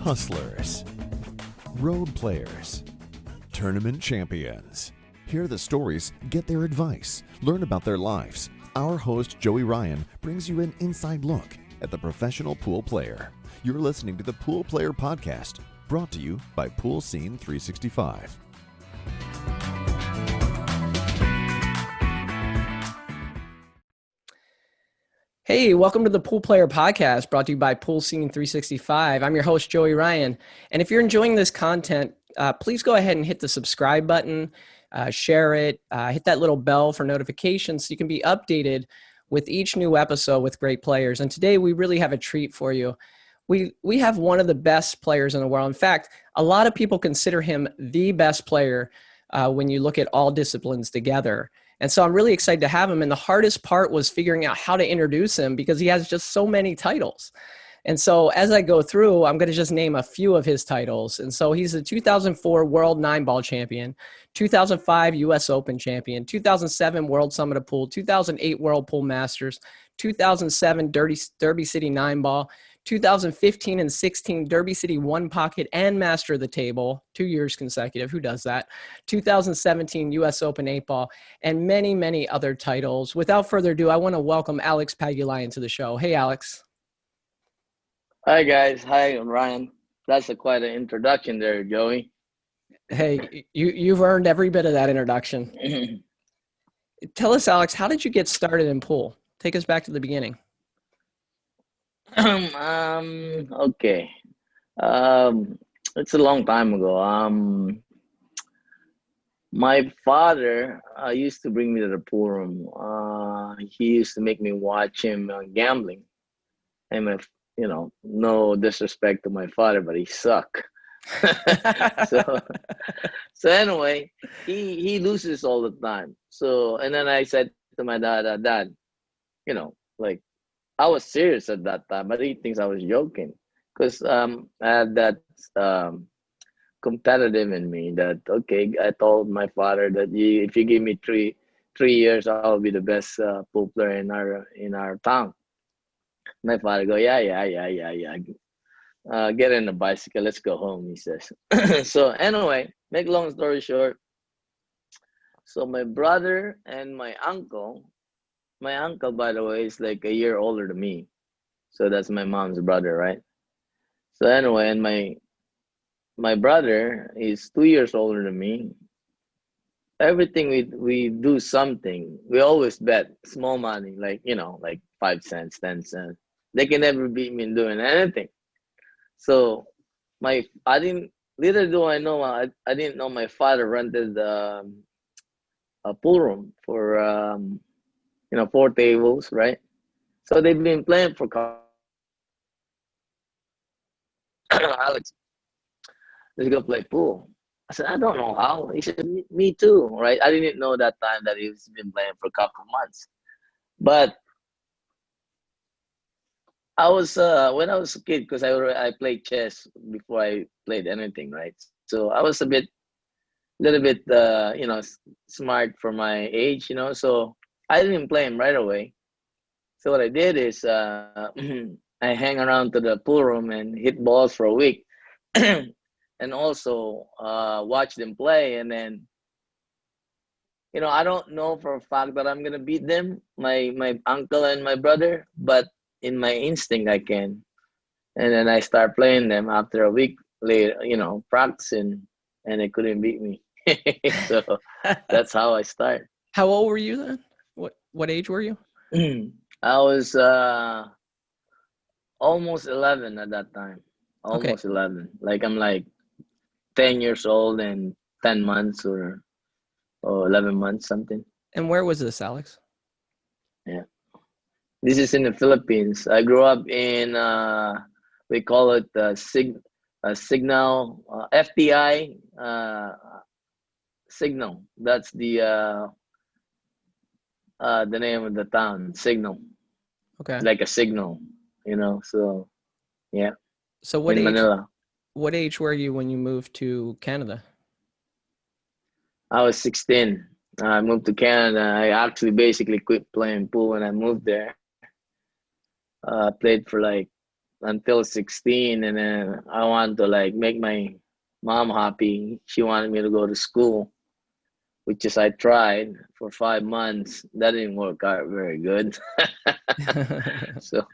hustlers, road players, tournament champions. Hear the stories, get their advice, learn about their lives. Our host, Joey Ryan, brings you an inside look at the professional pool player. You're listening to the Pool Player Podcast, brought to you by Pool Scene 365. Hey, welcome to the Pool Player Podcast, brought to you by Pool Scene 365. I'm your host, Joey Ryan. And if you're enjoying this content, please go ahead and hit the subscribe button, share it, hit that little bell for notifications so you can be updated with each new episode with great players. And today we really have a treat for you. We have one of the best players in the world. In fact, a lot of people consider him the best player when you look at all disciplines together. And so I'm really excited to have him. And the hardest part was figuring out how to introduce him because he has just so many titles. And so as I go through, I'm going to just name a few of his titles. And so he's the 2004 World 9-Ball Champion, 2005 U.S. Open Champion, 2007 World Summit of Pool, 2008 World Pool Masters, 2007 Derby City 9-Ball, 2015 and 16 Derby City 1-Pocket and Master of the Table, 2 years consecutive. Who does that? 2017 U.S. Open 8-Ball, and many, many other titles. Without further ado, I want to welcome Alex Pagulayan to the show. Hey, Alex. Hi, guys. Hi, I'm Ryan. That's quite an introduction there, Joey. Hey, you've earned every bit of that introduction. Tell us, Alex, how did you get started in pool? Take us back to the beginning. Okay. It's a long time ago. My father used to bring me to the pool room. He used to make me watch him gambling. And no disrespect to my father, but he sucked. so anyway, he loses all the time. So, and then I said to my dad, Dad, I was serious at that time, but he thinks I was joking because I had that competitive in me that, okay, I told my father that if you give me three years, I'll be the best pool player in our town. My father go, yeah. Get in the bicycle, let's go home, he says. So anyway, make long story short, so my brother and my uncle, by the way, is like a year older than me. So that's my mom's brother, right? So anyway, and my brother is 2 years older than me. Everything we do something, we always bet small money, like 5 cents, 10 cents. They can never beat me in doing anything. So little do I know, I didn't know my father rented a pool room for 4 tables, right? So they've been playing for Alex, let's go play pool. I said, I don't know how. He said, me too, right? I didn't know that time that he's been playing for a couple of months. But I was when I was a kid, because I played chess before I played anything, right? So I was a little bit smart for my age, so I didn't play him right away. So what I did is I hang around to the pool room and hit balls for a week, and also watch them play. And then, I don't know for a fact that I'm gonna beat them, my uncle and my brother, but in my instinct I can. And then I start playing them after a week later, practicing, and they couldn't beat me. So that's how I start. How old were you then? What age were you? I was almost 11 at that time. Almost 11. Like I'm like 10 years old and 10 months or 11 months, something. And where was this, Alex? Yeah. This is in the Philippines. I grew up in, we call it Signal, FTI Signal. That's the name of the town, Signal. Okay. Like a signal, so yeah. So Manila. What age were you when you moved to Canada? I was 16. I moved to Canada. I actually basically quit playing pool when I moved there. Played for like until 16, and then I wanted to like make my mom happy. She wanted me to go to school, which is I tried for 5 months. That didn't work out very good. so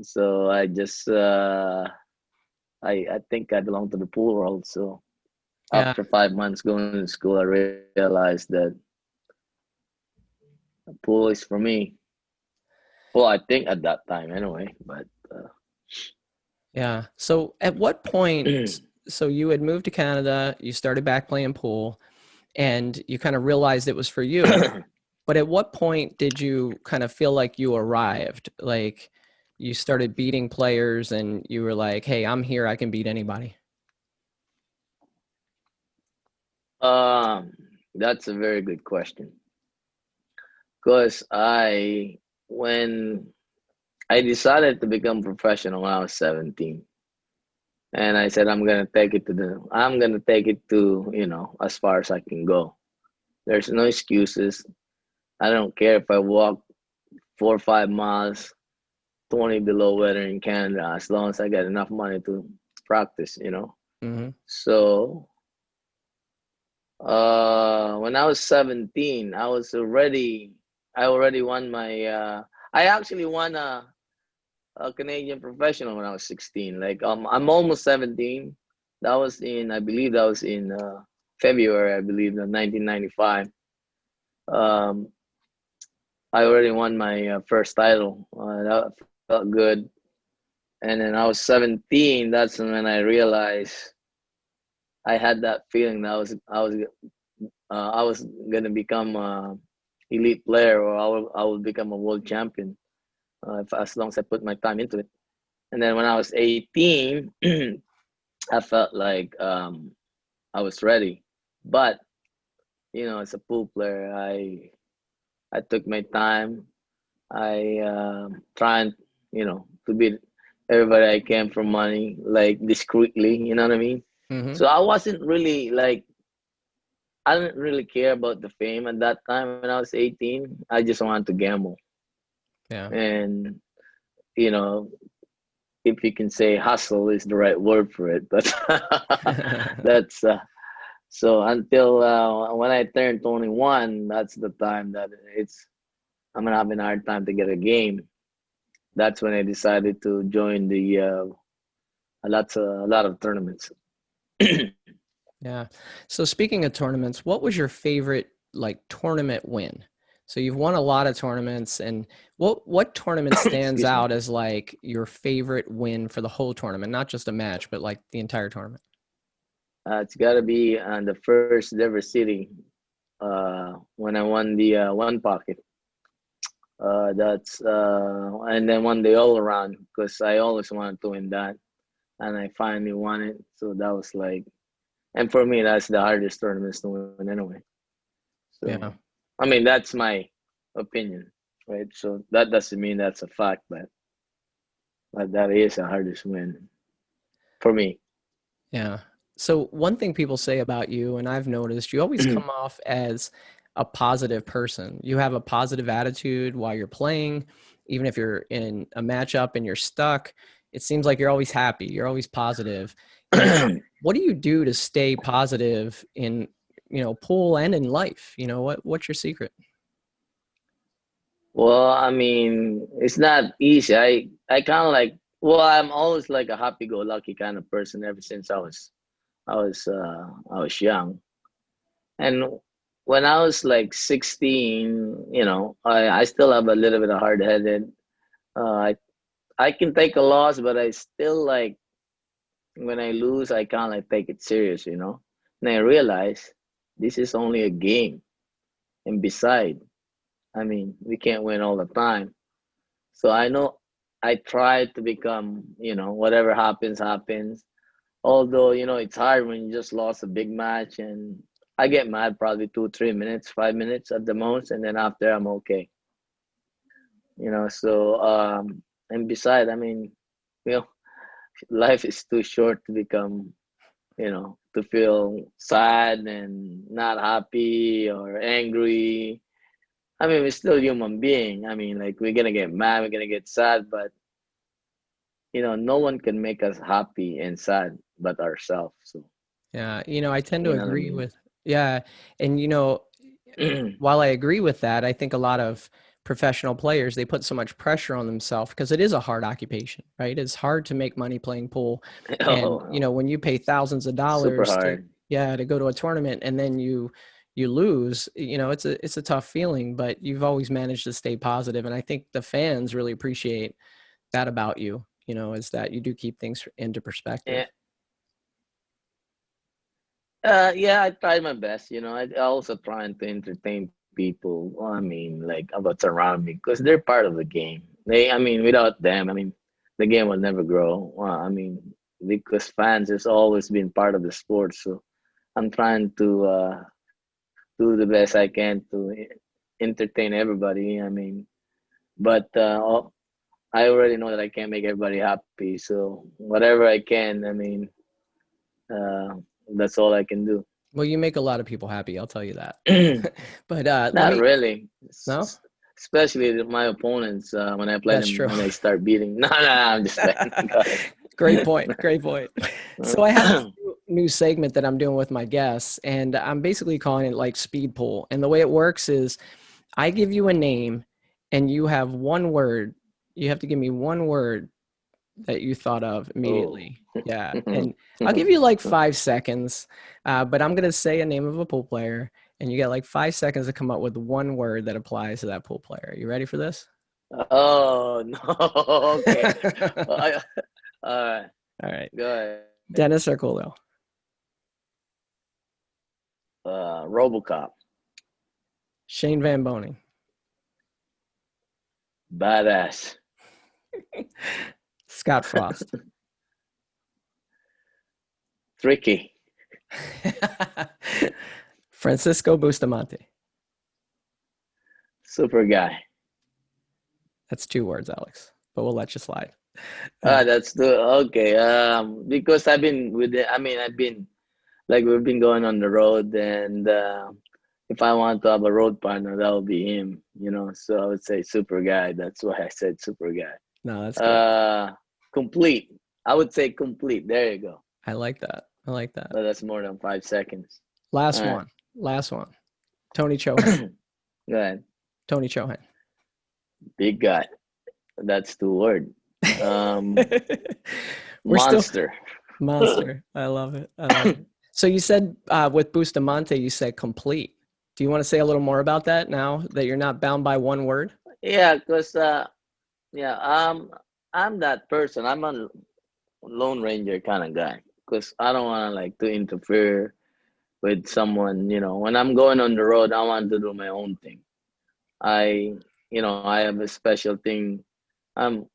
so I just I think I belong to the pool world. So Yeah. after 5 months going to school, I realized that the pool is for me. Well, I think at that time anyway, but Yeah. So at what point, so you had moved to Canada, you started back playing pool, and you kind of realized it was for you. But at what point did you kind of feel like you arrived? Like you started beating players and you were like, hey, I'm here, I can beat anybody. that's a very good question. Because when I decided to become professional when I was 17, and I said I'm gonna take it to, as far as I can go. There's no excuses. I don't care if I walk 4 or 5 miles, 20 below weather in Canada, as long as I get enough money to practice. Mm-hmm. So when I was 17, I already won my I actually won a Canadian professional when I was 16. Like I'm almost 17. I believe that was in February, I believe, in 1995. Um, I already won my first title. That felt good. And then I was 17. That's when I realized I had that feeling that I was gonna become a elite player, or I will become a world champion as long as I put my time into it. And then when I was 18, I felt like I was ready. But as a pool player, I took my time. I trying to beat everybody I can for money, like discreetly. You know what I mean? Mm-hmm. So I wasn't really like I didn't really care about the fame at that time when I was 18. I just wanted to gamble. Yeah. And, you know, if you can say hustle is the right word for it, but that's so until when I turned 21, that's the time that I'm having a hard time to get a game. That's when I decided to join the a lot of tournaments. Yeah. So speaking of tournaments, what was your favorite like tournament win? So you've won a lot of tournaments, and what tournament stands Excuse me. out as like your favorite win for the whole tournament, not just a match, but like the entire tournament? It's got to be on the first ever city when I won the one pocket. That's and then won the all around because I always wanted to win that, and I finally won it. So that was like, and for me, that's the hardest tournaments to win anyway. Yeah. So, I mean, that's my opinion, right? So that doesn't mean that's a fact, but that is the hardest win for me. Yeah. So one thing people say about you, and I've noticed, you always come off as a positive person. You have a positive attitude while you're playing, even if you're in a matchup and you're stuck. It seems like you're always happy. You're always positive. Like, what do you do to stay positive in, pool and in life? What's your secret? Well, I mean, it's not easy. I kind of like. Well, I'm always like a happy-go-lucky kind of person ever since I was young. And when I was like 16, I still have a little bit of hard-headed. I can take a loss, but I still like when I lose, I can't like take it serious. And I realize this is only a game. And beside, I mean, we can't win all the time. So I know I try to become, whatever happens, happens. Although, it's hard when you just lost a big match, and I get mad probably 2, 3 minutes, 5 minutes at the most, and then after I'm okay. So and beside, I mean, you know, life is too short to become, to feel sad and not happy or angry. I mean, we're still human being. I mean, like we're gonna get mad, we're gonna get sad, but no one can make us happy and sad but ourselves. So Yeah, I tend to you know what I agree mean. with, yeah, and while I agree with that, I think a lot of professional players, they put so much pressure on themselves because it is a hard occupation, right? It's hard to make money playing pool. And, Oh, when you pay thousands of super dollars to, hard. yeah, to go to a tournament and then you lose, it's a tough feeling, but you've always managed to stay positive. And I think the fans really appreciate that about you, is that you do keep things into perspective. Yeah, yeah, I tried my best. I also trying to entertain people. I mean, like what's around me, because they're part of the game. I mean, without them, I mean, the game will never grow. I mean, because fans has always been part of the sport. So I'm trying to do the best I can to entertain everybody. I mean, but I already know that I can't make everybody happy. So whatever I can, I mean, uh, that's all I can do. Well, you make a lot of people happy, I'll tell you that. But let Not me, really. no, Especially my opponents when I play that's them true. when I start beating. No, no, no, I'm just playing. Go ahead. Great point. Great point. So I have this new segment that I'm doing with my guests, and I'm basically calling it like speed pool. And the way it works is I give you a name, and you have one word. You have to give me one word that you thought of Oh. immediately. Yeah. And I'll give you like 5 seconds, but I'm going to say a name of a pool player, and you get like 5 seconds to come up with one word that applies to that pool player. You ready for this? Oh no. Okay. All All right. right. Go ahead. Dennis or Coolio? RoboCop. Shane Van Boening. Badass. Scott Frost. Tricky. Francisco Bustamante. Super guy. That's 2 words, Alex, but we'll let you slide. That's the okay. Because I've been with it. I mean, I've been like we've been going on the road, and if I want to have a road partner, that would be him. So I would say super guy. That's why I said super guy. No, that's good. Complete. I would say complete. There you go. I like that. I like that. But that's more than 5 seconds. Last All right. one. Last one. Tony Chohan. Go ahead. Tony Chohan. Big guy. That's 2 words. We're still Monster. monster. I love it. I love it. So you said with Bustamante, you said complete. Do you want to say a little more about that now that you're not bound by one word? Yeah, because yeah, I'm that person. I'm a lone ranger kind of guy because I don't want to like to interfere with someone. When I'm going on the road, I want to do my own thing. I have a special thing. I'm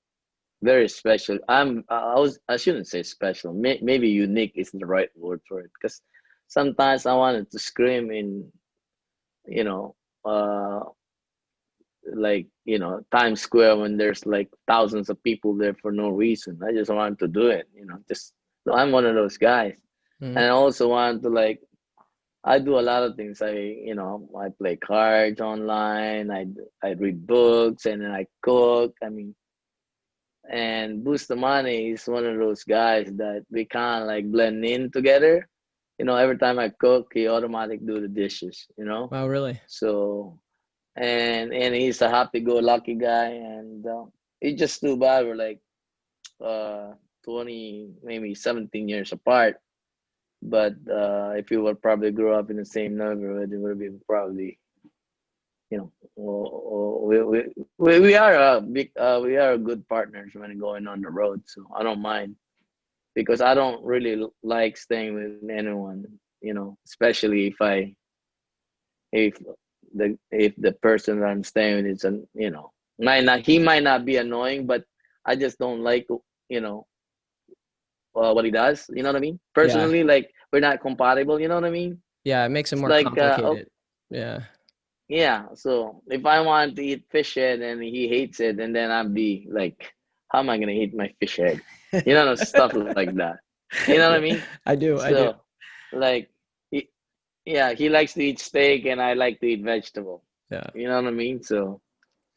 very special. I shouldn't say special. Maybe unique is the right word for it because sometimes I wanted to scream in, you know, uh, like Times Square when there's like thousands of people there for no reason. I just wanted to do it. Just so I'm one of those guys, and I also want to like. I do a lot of things. I play cards online. I read books and then I cook. I mean, and Bustamante is one of those guys that we kind of like blend in together. Every time I cook, he automatically do the dishes. Wow, really? So, and he's a happy-go-lucky guy, and it's just too bad we're like 20, maybe 17 years apart. But if we would probably grow up in the same neighborhood, it would be probably, we are we are good partners when going on the road. So I don't mind because I don't really like staying with anyone, especially if the person that I'm staying with is might not be annoying, but I just don't like what he does. You know what I mean? Yeah. Personally, like we're not compatible. You know what I mean? Yeah, it makes it It's more like complicated. Yeah. yeah. So if I want to eat fish head and he hates it, and then I'd be like, how am I gonna eat my fish head? Stuff like that. You know what I Yeah, mean? I do. I do. So like, he, yeah, he likes to eat steak, and I like to eat vegetable. Yeah. You know what I mean? So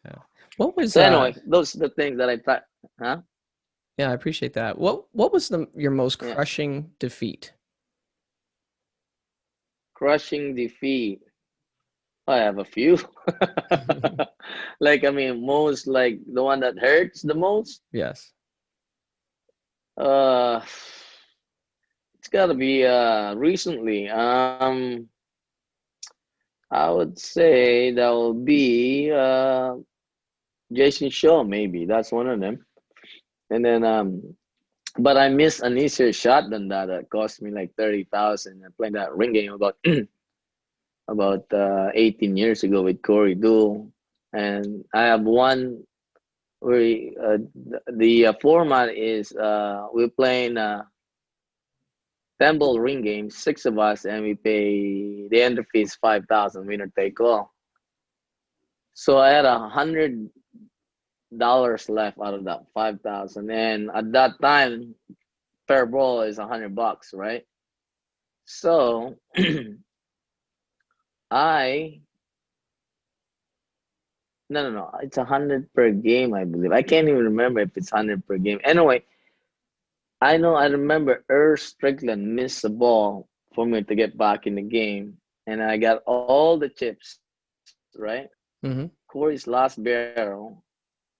Yeah. What was so anyway, those are the things that I thought. Huh? Yeah, I appreciate that. What was your most Yeah, crushing defeat? crushing defeat. I have a few. Like, I mean, most like the one that hurts the most. Yes. Uh, it's gotta be recently. I would say that will be Jason Shaw, maybe. That's one of them. And then but I missed an easier shot than that. That cost me like 30,000. I played that ring game about 18 years ago with Corey Deuel. And I have one where the format is we're playing 10 ball ring game, six of us, and we pay the entry fee is 5,000, winner take all. So I had $100 left out of that 5,000, and at that time, per ball is $100, right? So I no, it's 100 per game, I believe. I can't even remember if it's 100 per game. Anyway, I remember Earl Strickland missed the ball for me to get back in the game, and I got all the chips, right? Mm-hmm. Corey's last barrel,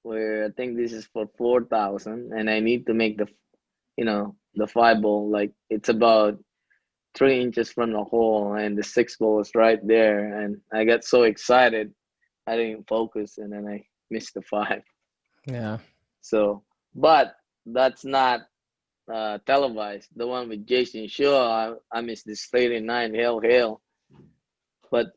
where I think this is for 4,000, and I need to make the five ball, like it's about 3 inches from the hole, and the six ball was right there, and I got so excited I didn't focus, and then I missed the five. Yeah. So, but that's not televised. The one with Jason Shaw, I missed this 39 hail, but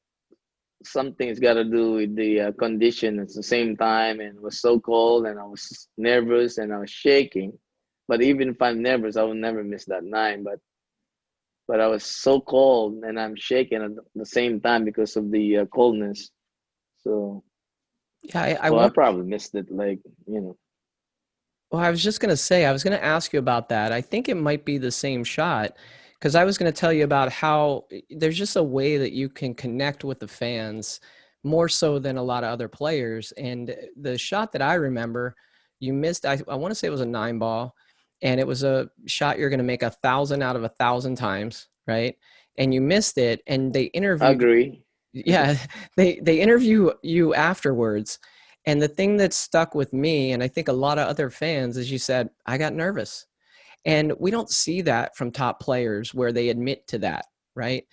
something's got to do with the condition at the same time, and it was so cold, and I was nervous, and I was shaking. But even if I'm nervous, I will never miss that nine. But I was so cold, and I'm shaking at the same time because of the coldness. So, Yeah, I well, I want. probably missed it, like, you know. Well, I was just going to say, I was going to ask you about that. I think it might be the same shot because I was going to tell you about how there's just a way that you can connect with the fans more so than a lot of other players. And the shot that I remember, you missed, I want to say it was a 9 ball, and it was a shot you're going to make 1,000 out of 1,000 times, right? And you missed it, and they interviewed Agree. yeah, they interview you afterwards, and the thing that stuck with me, and I think a lot of other fans, is you said I got nervous, and we don't see that from top players where they admit to that, right?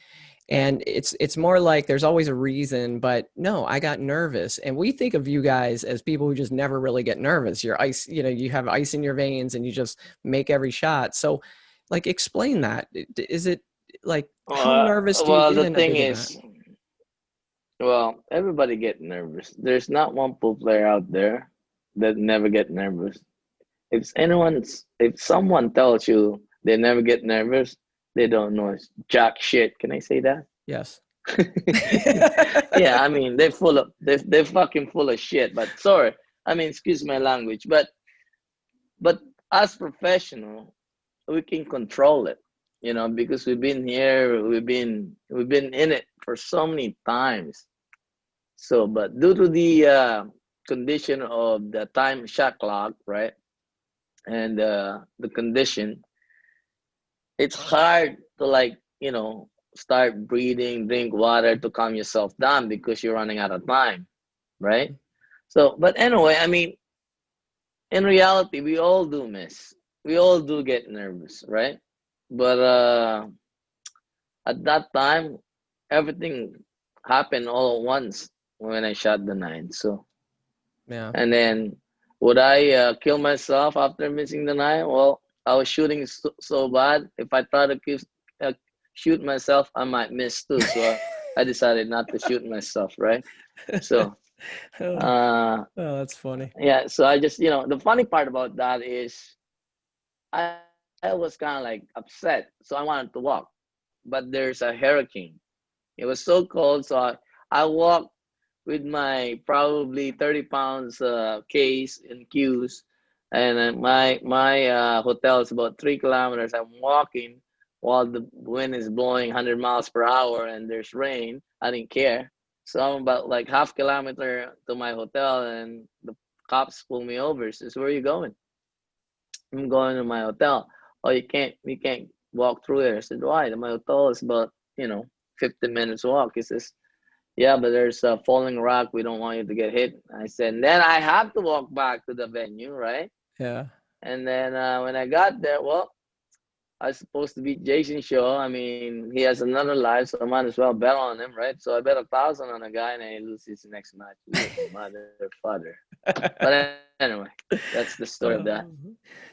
And it's more like there's always a reason, but no, I got nervous. And we think of you guys as people who just never really get nervous. You're ice, you have ice in your veins, and you just make every shot. So, like, explain that. Is it like how nervous do you Well, get the in a thing big event? is, well, everybody get nervous. There's not one pool player out there that never get nervous. If someone tells you they never get nervous, they don't know jack shit. Can I say that? Yes. Yeah, I mean they're fucking full of shit. But sorry, I mean excuse my language. But as professional, we can control it, because we've been here, we've been in it for so many times. So, but due to the condition of the time shot clock, right, and the condition, it's hard to start breathing, drink water to calm yourself down because you're running out of time, right? So, but anyway, I mean, in reality, we all do miss. We all do get nervous, right? But at that time, everything happened all at once when I shot the nine. So, Yeah. and then would I kill myself after missing the nine? Well, I was shooting so bad. If I try to uh, shoot myself, I might miss too. So I decided not to shoot myself, right? So, Oh, uh, that's funny. yeah. So I just, the funny part about that is I, I was kind of like upset. So I wanted to walk, but there's a hurricane. It was so cold. So I walked with my probably 30 pounds case and cues, and my hotel is about 3 kilometers. I'm walking while the wind is blowing 100 miles per hour and there's rain. I didn't care. So I'm about like half kilometer to my hotel, and the cops pull me over. Says, "Where are you going?" I'm going to my hotel. Oh, you can't walk through there. I said, why? My hotel is about, 15 minutes walk. He says, yeah, but there's a falling rock. We don't want you to get hit. I said, and then I have to walk back to the venue, right? Yeah. And then when I got there, well, I was supposed to beat Jason Shaw. I mean, he has another life, so I might as well bet on him, right? So I bet 1,000 on a guy, and he loses his next match. Mother, father. But anyway, that's the story of that.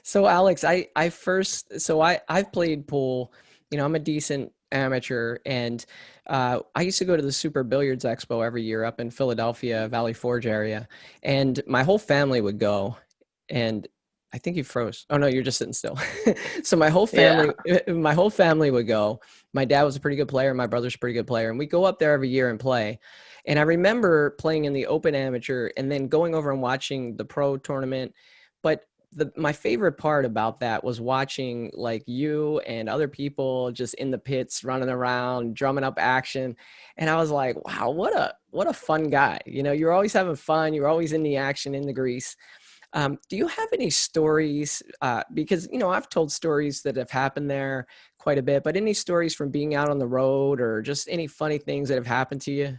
So Alex, I've played pool. I'm a decent amateur, and I used to go to the Super Billiards Expo every year up in Philadelphia, Valley Forge area, and my whole family would go. And I think you froze. Oh no, you're just sitting still. So my whole family would go. My dad was a pretty good player. My brother's a pretty good player, and we go up there every year and play. And I remember playing in the Open Amateur and then going over and watching the pro tournament. But my favorite part about that was watching like you and other people just in the pits running around, drumming up action. And I was like, wow, what a fun guy. You're always having fun. You're always in the action, in the grease. Do you have any stories? Because, I've told stories that have happened there quite a bit, but any stories from being out on the road or just any funny things that have happened to you?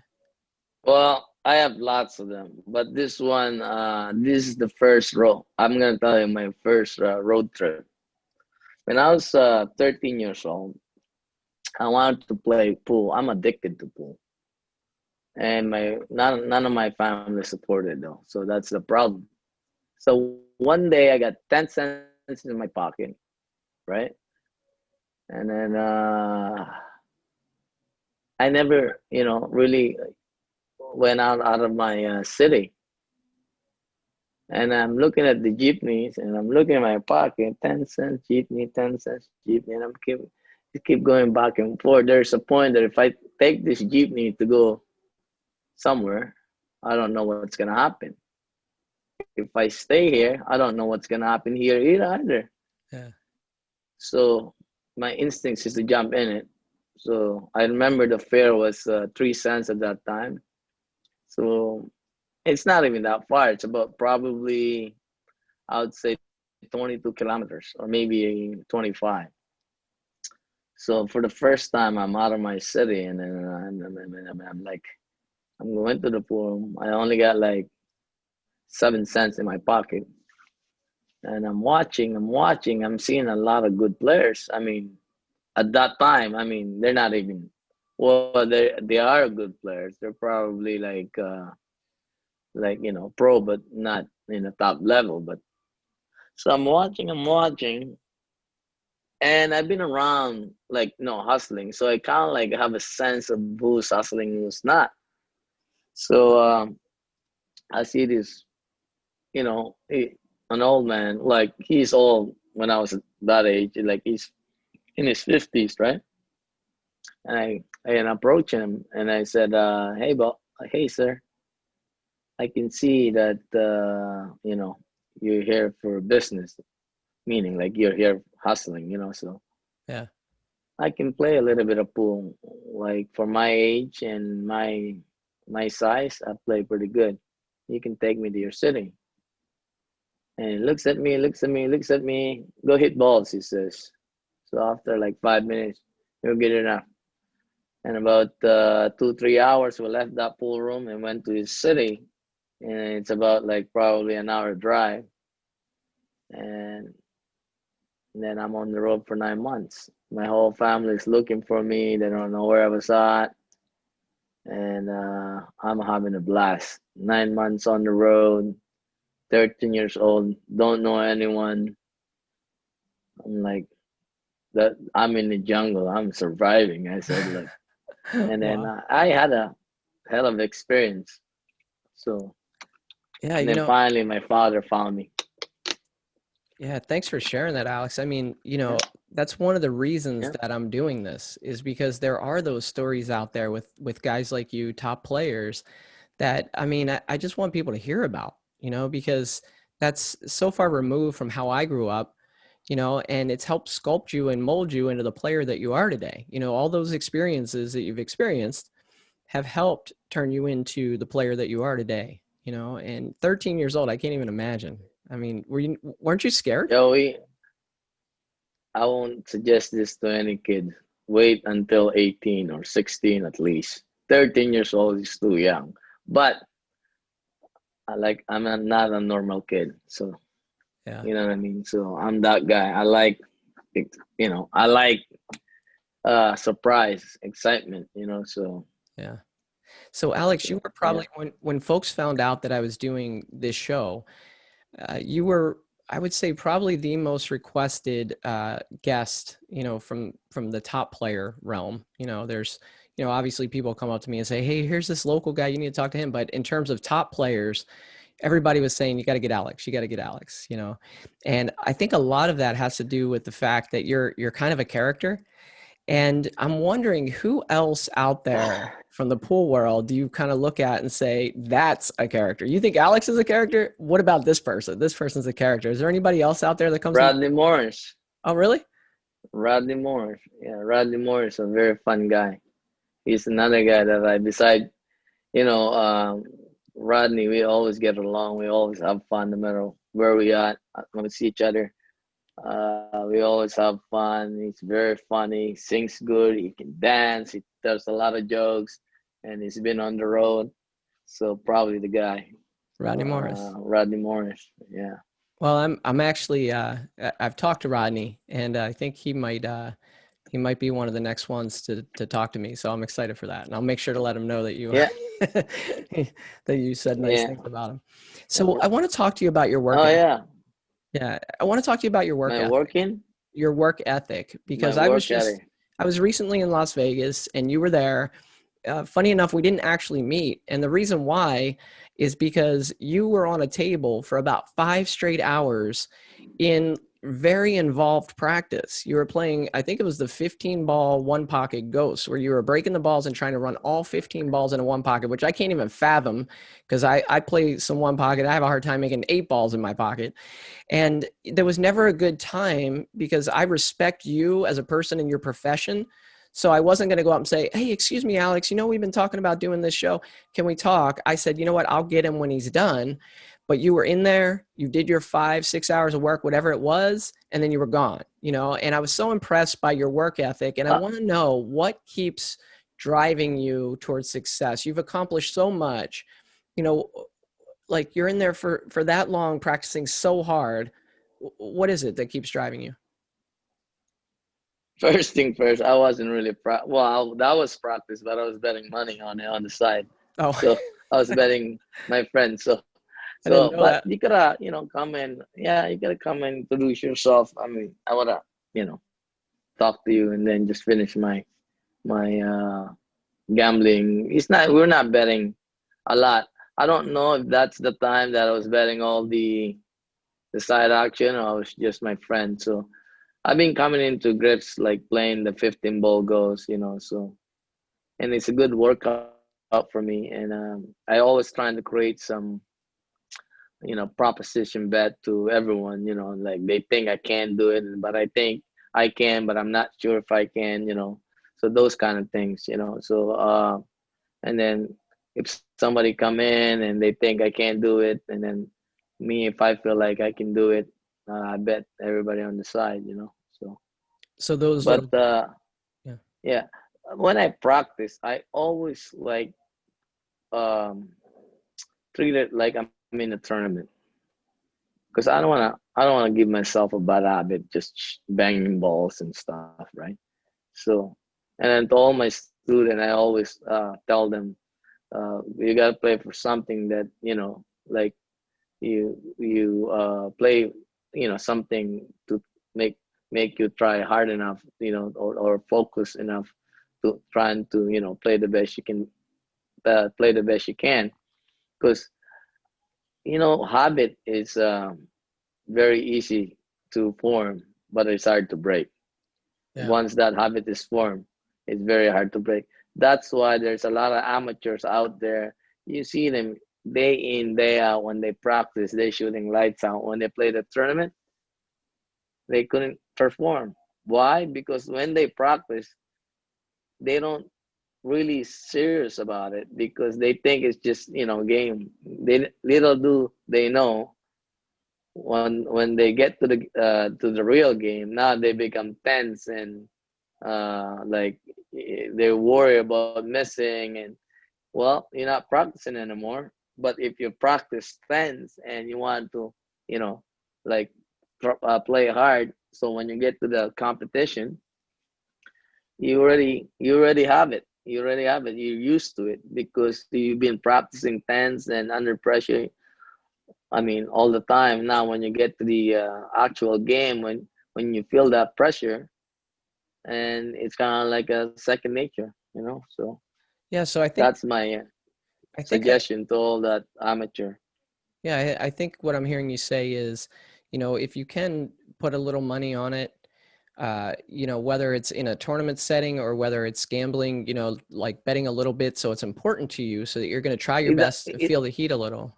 Well, I have lots of them, but this one, this is the first row. I'm gonna tell you my first road trip. When I was 13 years old, I wanted to play pool. I'm addicted to pool, and none of my family supported though, so that's the problem. So one day I got 10 cents in my pocket, right? And then I never, really went out of my city. And I'm looking at the jeepneys, and I'm looking at my pocket, 10 cents jeepney, 10 cents jeepney, and keep going back and forth. There's a point that if I take this jeepney to go somewhere, I don't know what's gonna happen. If I stay here, I don't know what's gonna happen here either. Yeah. So my instincts is to jump in it. So I remember the fare was 3 cents at that time. So it's not even that far. It's about probably, I would say, 22 kilometers or maybe 25. So for the first time, I'm out of my city, and then I'm like, I'm going to the pool. I only got like 7 cents in my pocket, and I'm seeing a lot of good players. I mean, at that time, I mean, they're not even, well, they are good players. They're probably like pro, but not in the top level. But so I'm watching, and I've been around like hustling, so I kind of like have a sense of who's hustling, who's not. So I see this, an old man, like he's old when I was that age, like he's in his 50s, right? And I approach him and I said, hey sir, I can see that you're here for business, meaning like you're here hustling, so Yeah. I can play a little bit of pool. Like for my age and my size, I play pretty good. You can take me to your city. And he looks at me, looks at me. Go hit balls, he says. So after like 5 minutes, you'll get enough. And about 2-3 hours, we left that pool room and went to his city. And it's about like probably an hour drive. And then I'm on the road for 9 months. My whole family is looking for me. They don't know where I was at. And I'm having a blast. 9 months on the road, 13 years old, don't know anyone. I'm like, that I'm in the jungle. I'm surviving. I said, look. And then Wow. I had a hell of experience. So, Yeah, and then finally my father found me. yeah, thanks for sharing that, Alex. I mean, Yeah. that's one of the reasons Yeah. that I'm doing this is because there are those stories out there with guys like you, top players, that I mean, I just want people to hear about, because that's so far removed from how I grew up, and it's helped sculpt you and mold you into the player that you are today. All those experiences that you've experienced have helped turn you into the player that you are today, and 13 years old, I can't even imagine. I mean, weren't you scared? Joey, I won't suggest this to any kid. Wait until 18 or 16 at least. 13 years old is too young. But not a normal kid. So, Yeah. you know what I mean? So I'm that guy. I like, I like surprise, excitement, so. Yeah. So Alex, you So, were yeah. probably when folks found out that I was doing this show, you were, I would say, probably the most requested guest, from the top player realm. There's, obviously people come up to me and say, "Hey, here's this local guy. You need to talk to him." But in terms of top players, everybody was saying, "You got to get Alex. You got to get Alex." And I think a lot of that has to do with the fact that you're kind of a character. And I'm wondering who else out there from the pool world do you kind of look at and say, that's a character? You think Alex is a character? What about this person? This person's a character. Is there anybody else out there that comes to Rodney Morris. Oh, really? Rodney Morris. Yeah, Rodney Morris, a very fun guy. He's another guy that beside, you know, um, Rodney, we always get along. We always have fun no matter where we at when we see each other. We always have fun. He's very funny, sings good, he can dance, he tells a lot of jokes, and he's been on the road. So probably the guy, Rodney Morris. Rodney Morris. Yeah. Well, I'm actually I've talked to Rodney, and I think he might be one of the next ones to talk to me. So I'm excited for that, and I'll make sure to let him know that you Yeah. that you said nice Yeah. things about him. So I want to talk to you about your work Oh ethic. yeah. Yeah, I want to talk to you about your work My ethic. working, Your work ethic, my because work ethic. I was recently in Las Vegas and you were there. Funny enough, we didn't actually meet. And the reason why is because you were on a table for about 5 straight hours in very involved practice. You were playing, I think it was the 15 ball one pocket ghost, where you were breaking the balls and trying to run all 15 balls in a one pocket, which I can't even fathom because I play some one pocket. I have a hard time making 8 balls in my pocket. And there was never a good time because I respect you as a person in your profession. So I wasn't going to go out and say, "Hey, excuse me, Alex, we've been talking about doing this show. Can we talk?" I said, "You know what? I'll get him when he's done." But you were in there, you did your 5, 6 hours of work, whatever it was, and then you were gone, and I was so impressed by your work ethic. And I Uh, want to know what keeps driving you towards success. You've accomplished so much, you know, like you're in there for that long, practicing so hard. What is it that keeps driving you? First thing first, I wasn't really that was practice, but I was betting money on it on the side. Oh, So I was betting my friends. So I didn't know but that. you gotta, come and yeah, you gotta come and introduce yourself. I mean, I wanna, you know, talk to you and then just finish my gambling. We're not betting a lot. I don't know if that's the time that I was betting all the side action or I was just my friend. So I've been coming into grips like playing the 15 ball goes, so and it's a good workout for me. And I always trying to create some, proposition bet to everyone, like they think I can't do it, but I think I can, but I'm not sure if I can, so those kind of things, so and then if somebody come in and they think I can't do it, and then me, if I feel like I can do it, I bet everybody on the side, so So those but little, yeah. yeah, when I practice I always like um treat it like I'm in a tournament, because I don't want to give myself a bad habit just banging balls and stuff, right? So, and then to all my students, I always tell them, you gotta play for something that like you play, something to make make you try hard enough, or focus enough to trying to play the best you can, play the best you can, because habit is very easy to form, but it's hard to break. Yeah. Once that habit is formed, it's very hard to break. That's why there's a lot of amateurs out there. You see them day in, day out. When they practice, they're shooting lights out. When they play the tournament, they couldn't perform. Why? Because when they practice, they don't really serious about it, because they think it's just game. They little do they know when they get to the real game, now they become tense and like they worry about missing, and well, you're not practicing anymore. But if you practice tense and you want to, you know, like play hard, so when you get to the competition, you already have it. You already have it. You're used to it because you've been practicing tense and under pressure. I mean, all the time. Now, when you get to the actual game, when you feel that pressure, and it's kind of like a second nature, you know. So Yeah, so I think that's my I think suggestion to all that amateur. yeah, I think what I'm hearing you say is, if you can put a little money on it, whether it's in a tournament setting or whether it's gambling, like betting a little bit so it's important to you so that you're going to try your It, best to it feel the heat a little.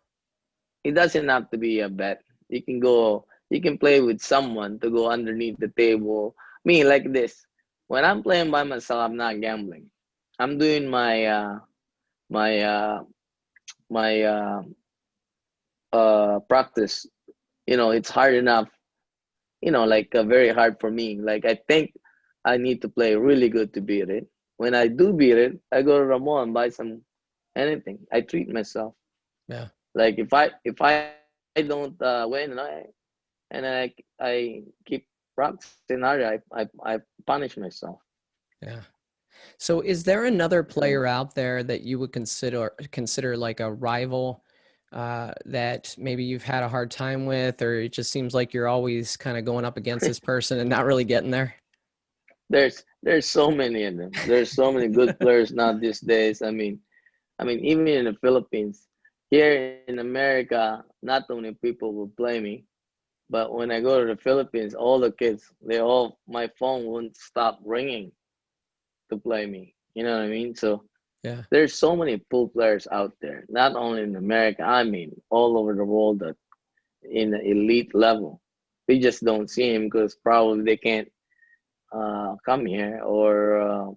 it doesn't have to be a bet. You can play with someone to go underneath the table. Me like this. When I'm playing by myself, I'm not gambling. I'm doing my my practice. It's hard enough. Like very hard for me. Like I think I need to play really good to beat it. When I do beat it, I go to Ramon and buy some anything. I treat myself. Yeah. Like if I don't win and I keep practicing harder, I punish myself. Yeah. So is there another So player out there that you would consider like a rival that maybe you've had a hard time with, or it just seems like you're always kind of going up against this person and not really getting there? there's so many of them. There's so many good players now these days. I mean even in the Philippines, here in America, not too many people will play me. But when I go to the Philippines, all the kids, my phone won't stop ringing to play me. You know what I mean? So Yeah. there's so many pool players out there, not only in America, I mean, all over the world that in the elite level. We just don't see him because probably they can't come here, or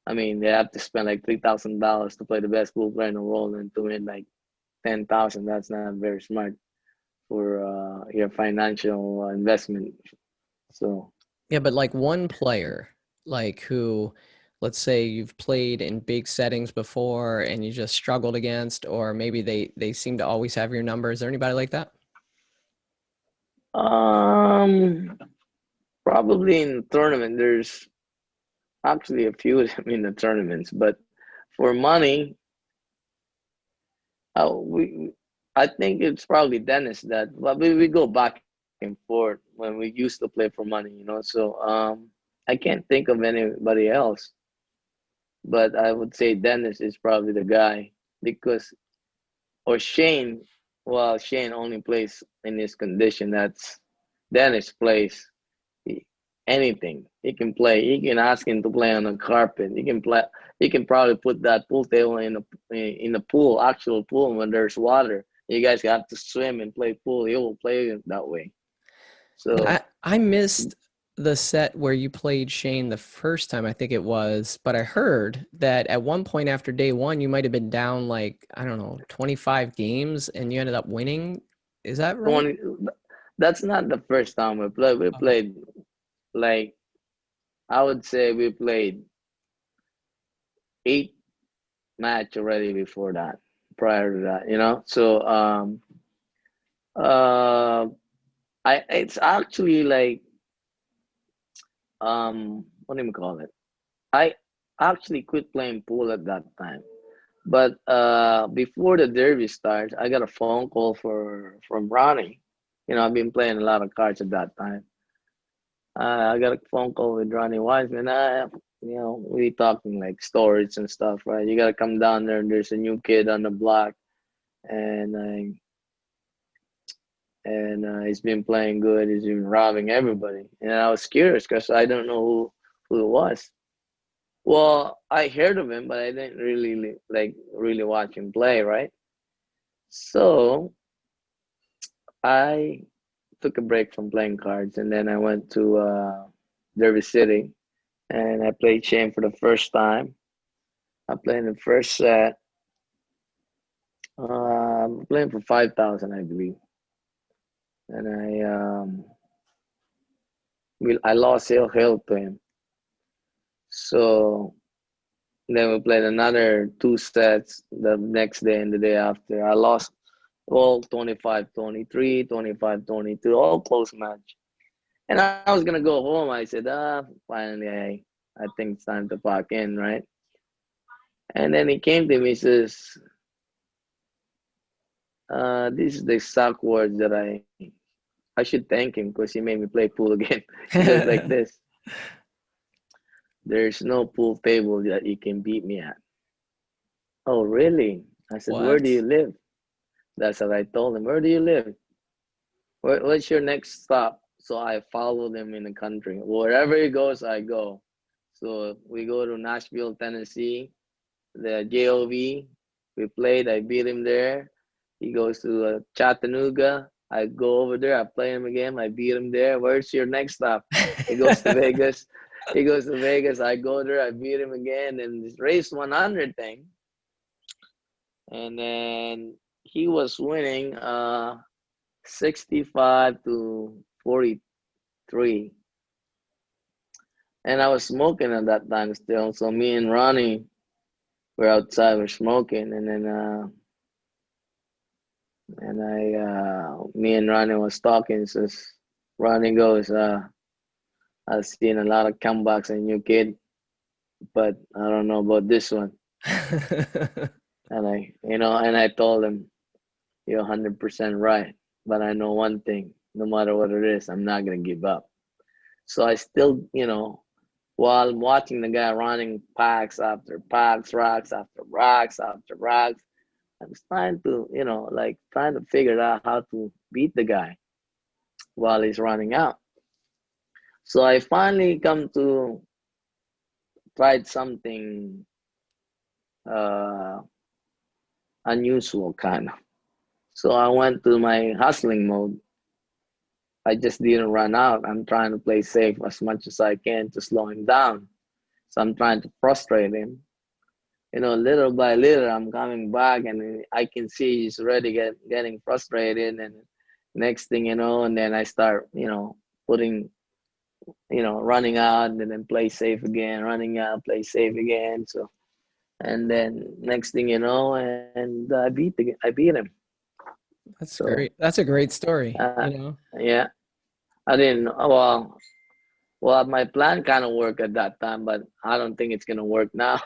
I mean, they have to spend like $3,000 to play the best pool player in the world and to win like 10,000. That's not very smart for your financial investment. So Yeah, but like one player, like who, let's say you've played in big settings before and you just struggled against, or maybe they seem to always have your number. Is there anybody like that? um, probably in the tournament, there's actually a few of them in the tournaments, but for money, we I think it's probably Dennis that, but we go back and forth when we used to play for money. So I can't think of anybody else, but I would say Dennis is probably the guy because, or Shane. Well, Shane only plays in his condition. That's Dennis plays anything. He can play. He can ask him to play on a carpet. He can play. He can probably put that pool table in the pool, actual pool, when there's water. You guys have to swim and play pool. He will play it that way. So I missed the set where you played Shane the first time, I think it was, but I heard that at one point after day one, you might have been down like, I don't know, 25 games and you ended up winning. Is that right? 20. That's not the first time we played. We Okay. played like I would say we played 8 match already before that. Prior to that, So uh, I it's actually like what do you call it? I actually quit playing pool at that time. But before the derby starts, I got a phone call from Ronnie. I've been playing a lot of cards at that time. I got a phone call with Ronnie Wiseman. We talking like stories and stuff, right? You gotta come down there, and there's a new kid on the block, and he's been playing good. He's been robbing everybody, and I was curious because I don't know who it was. Well, I heard of him, but I didn't really watch him play, right? So I took a break from playing cards, and then I went to Derby City, and I played Shane for the first time. I played in the first set. Playing for 5,000, I believe. and I lost health to him. So then we played another 2 sets the next day and the day after. I lost all 25-23, 25-22, all close match. And I was gonna go home. I said, finally, I think it's time to pack in, right? And then he came to me, he says, this is the exact words that I should thank him because he made me play pool again. He says like this: there's no pool table that you can beat me at. Oh, really? I said, where do What? you live? That's what I told him. Where do you live? What's your next stop? So I followed him in the country. Wherever he goes, I go. So we go to Nashville, Tennessee, the JOV. We played. I beat him there. He goes to Chattanooga. I go over there. I play him again. I beat him there. Where's your next stop? He goes to Vegas. He goes to Vegas. I go there. I beat him again. And this race 100 thing. And then he was winning 65-43. And I was smoking at that time still. So me and Ronnie were outside, we're smoking, and then me and Ronnie was talking. So Ronnie goes, I've seen a lot of comebacks in you, kid, but I don't know about this one. And I told him, you're 100% right, but I know one thing: no matter what it is, I'm not gonna give up. So I still, while I'm watching the guy running packs after packs, racks after racks after racks, I'm trying to, trying to figure out how to beat the guy while he's running out. So I finally come to tried something unusual kind of. So I went to my hustling mode. I just didn't run out. I'm trying to play safe as much as I can to slow him down. So I'm trying to frustrate him. Little by little, I'm coming back, and I can see he's already getting frustrated. And next thing you know, and then I start, putting, running out, and then play safe again, running out, play safe again. So, and then next thing you know, and I beat him. That's great. That's a great story. Yeah, I didn't. Well, my plan kind of worked at that time, but I don't think it's gonna work now.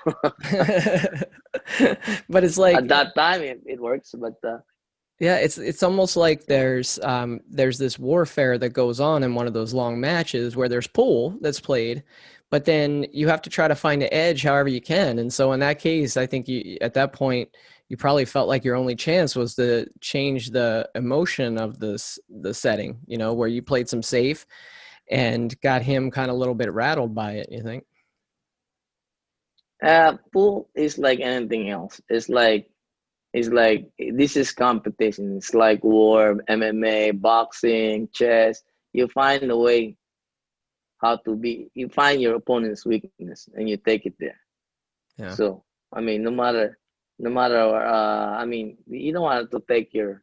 But it's like at that time it works, but yeah, it's almost like there's this warfare that goes on in one of those long matches where there's pool that's played, but then you have to try to find an edge however you can. And so in that case, I think at that point you probably felt like your only chance was to change the emotion of the setting, where you played some safe and got him kind of a little bit rattled by it, you think? pool is like anything else. It's like this is competition. It's like war, MMA, boxing, chess. You find a way how to be. You find your opponent's weakness and you take it there. Yeah. So I mean, no matter, you don't want to take your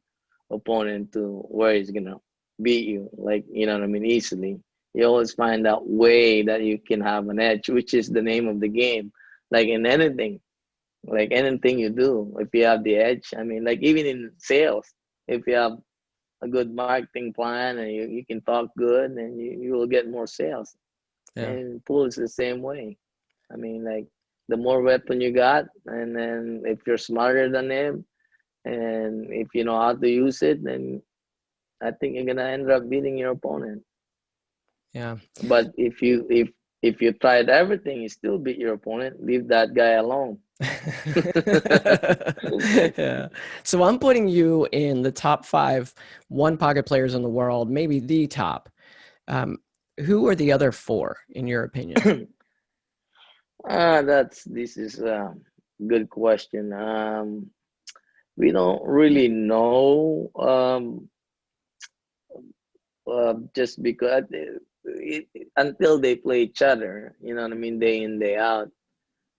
opponent to where he's gonna beat you, like easily. You always find that way that you can have an edge, which is the name of the game. Like in anything, like anything you do, if you have the edge, like even in sales, if you have a good marketing plan and you can talk good, and you will get more sales. Yeah. And pool is the same way. Like the more weapon you got, and then if you're smarter than him, and if you know how to use it, then I think you're gonna end up beating your opponent. Yeah. But if you tried everything, you still beat your opponent, leave that guy alone. Yeah. So I'm putting you in the top 5 one pocket players in the world, maybe the top. Who are the other 4 in your opinion? This is a good question. We don't really know, just because until they play each other, day in, day out.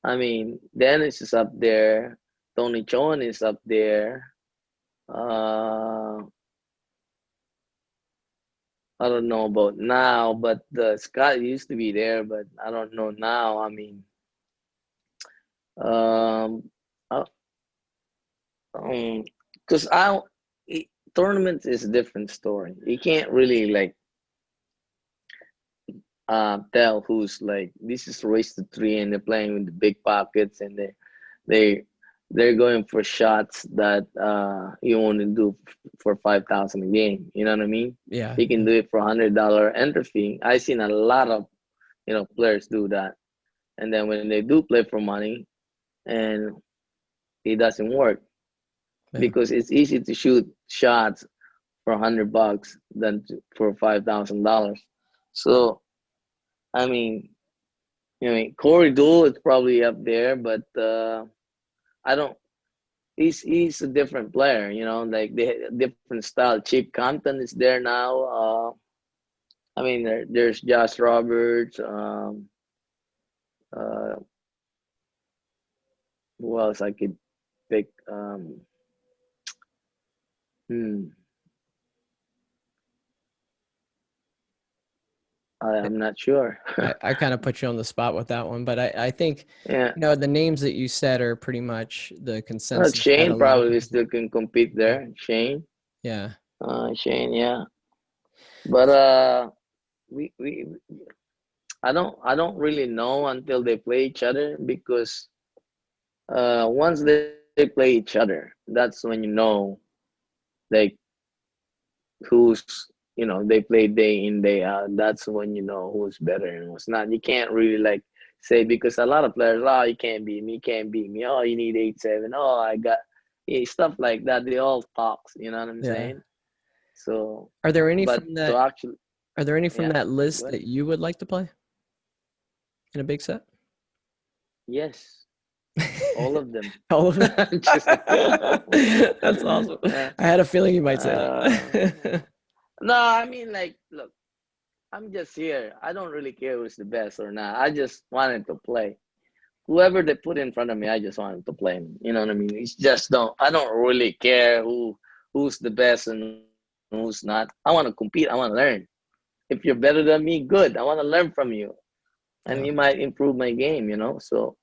Dennis is up there. Tony Chon is up there. I don't know about now, but the Scott used to be there, but I don't know now. I mean, um, uh, because tournaments is a different story. You can't really like tell who's like this is race to three and they're playing with the big pockets and they they're going for shots that you want to do for 5,000 a game. You know what I mean? Yeah. You can do it for $100 entry fee. I've seen a lot of players do that, and then when they do play for money, and it doesn't work Yeah. because it's easy to shoot shots for $100 than for $5,000. So I mean, Corey Deuel is probably up there, but I don't. He's a different player, like they different style. Chip Compton is there now. I mean, there's Josh Roberts. Uh, who else I could pick? Hmm, I'm not sure. I kind of put you on the spot with that one, but I think Yeah, the names that you said are pretty much the well, consensus that a Shane lot of probably people. still can compete there. Shane, Yeah. Shane, yeah. But we I don't really know until they play each other because once they play each other, that's when like who's they play day in day out. That's when you know who's better and who's not. You can't really like say because a lot of players, oh, you can't beat me, you can't beat me. Oh, you need 8-7. Oh, I got stuff like that. They all talks. You know what I'm Yeah. saying? So, Are there any but from to that? actually, Are there any from yeah, that go list ahead. that you would like to play in a big set? Yes, all of them. All of them. Just, That's awesome. uh, I had a feeling you might say uh, that. no, I mean like, look, I'm just here. I don't really care who's the best or not. I just wanted to play. Whoever they put in front of me, I just wanted to play. You know what I mean? It's just I don't really care who's the best and who's not. I want to compete. I want to learn. If you're better than me, good. I want to learn from you, and you Yeah. might improve my game. So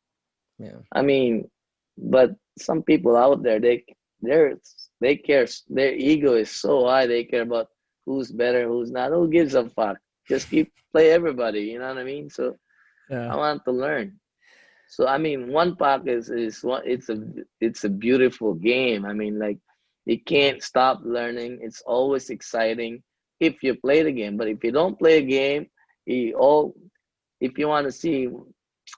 Yeah. I mean, but some people out there, they're they care. Their ego is so high. They care about who's better, who's not. Who gives a fuck? Just keep play everybody. You know what I mean? So Yeah. I want to learn. So I mean, one pack is what it's a beautiful game. I mean, like you can't stop learning. It's always exciting if you play the game. But if you don't play a game, you all if you want to see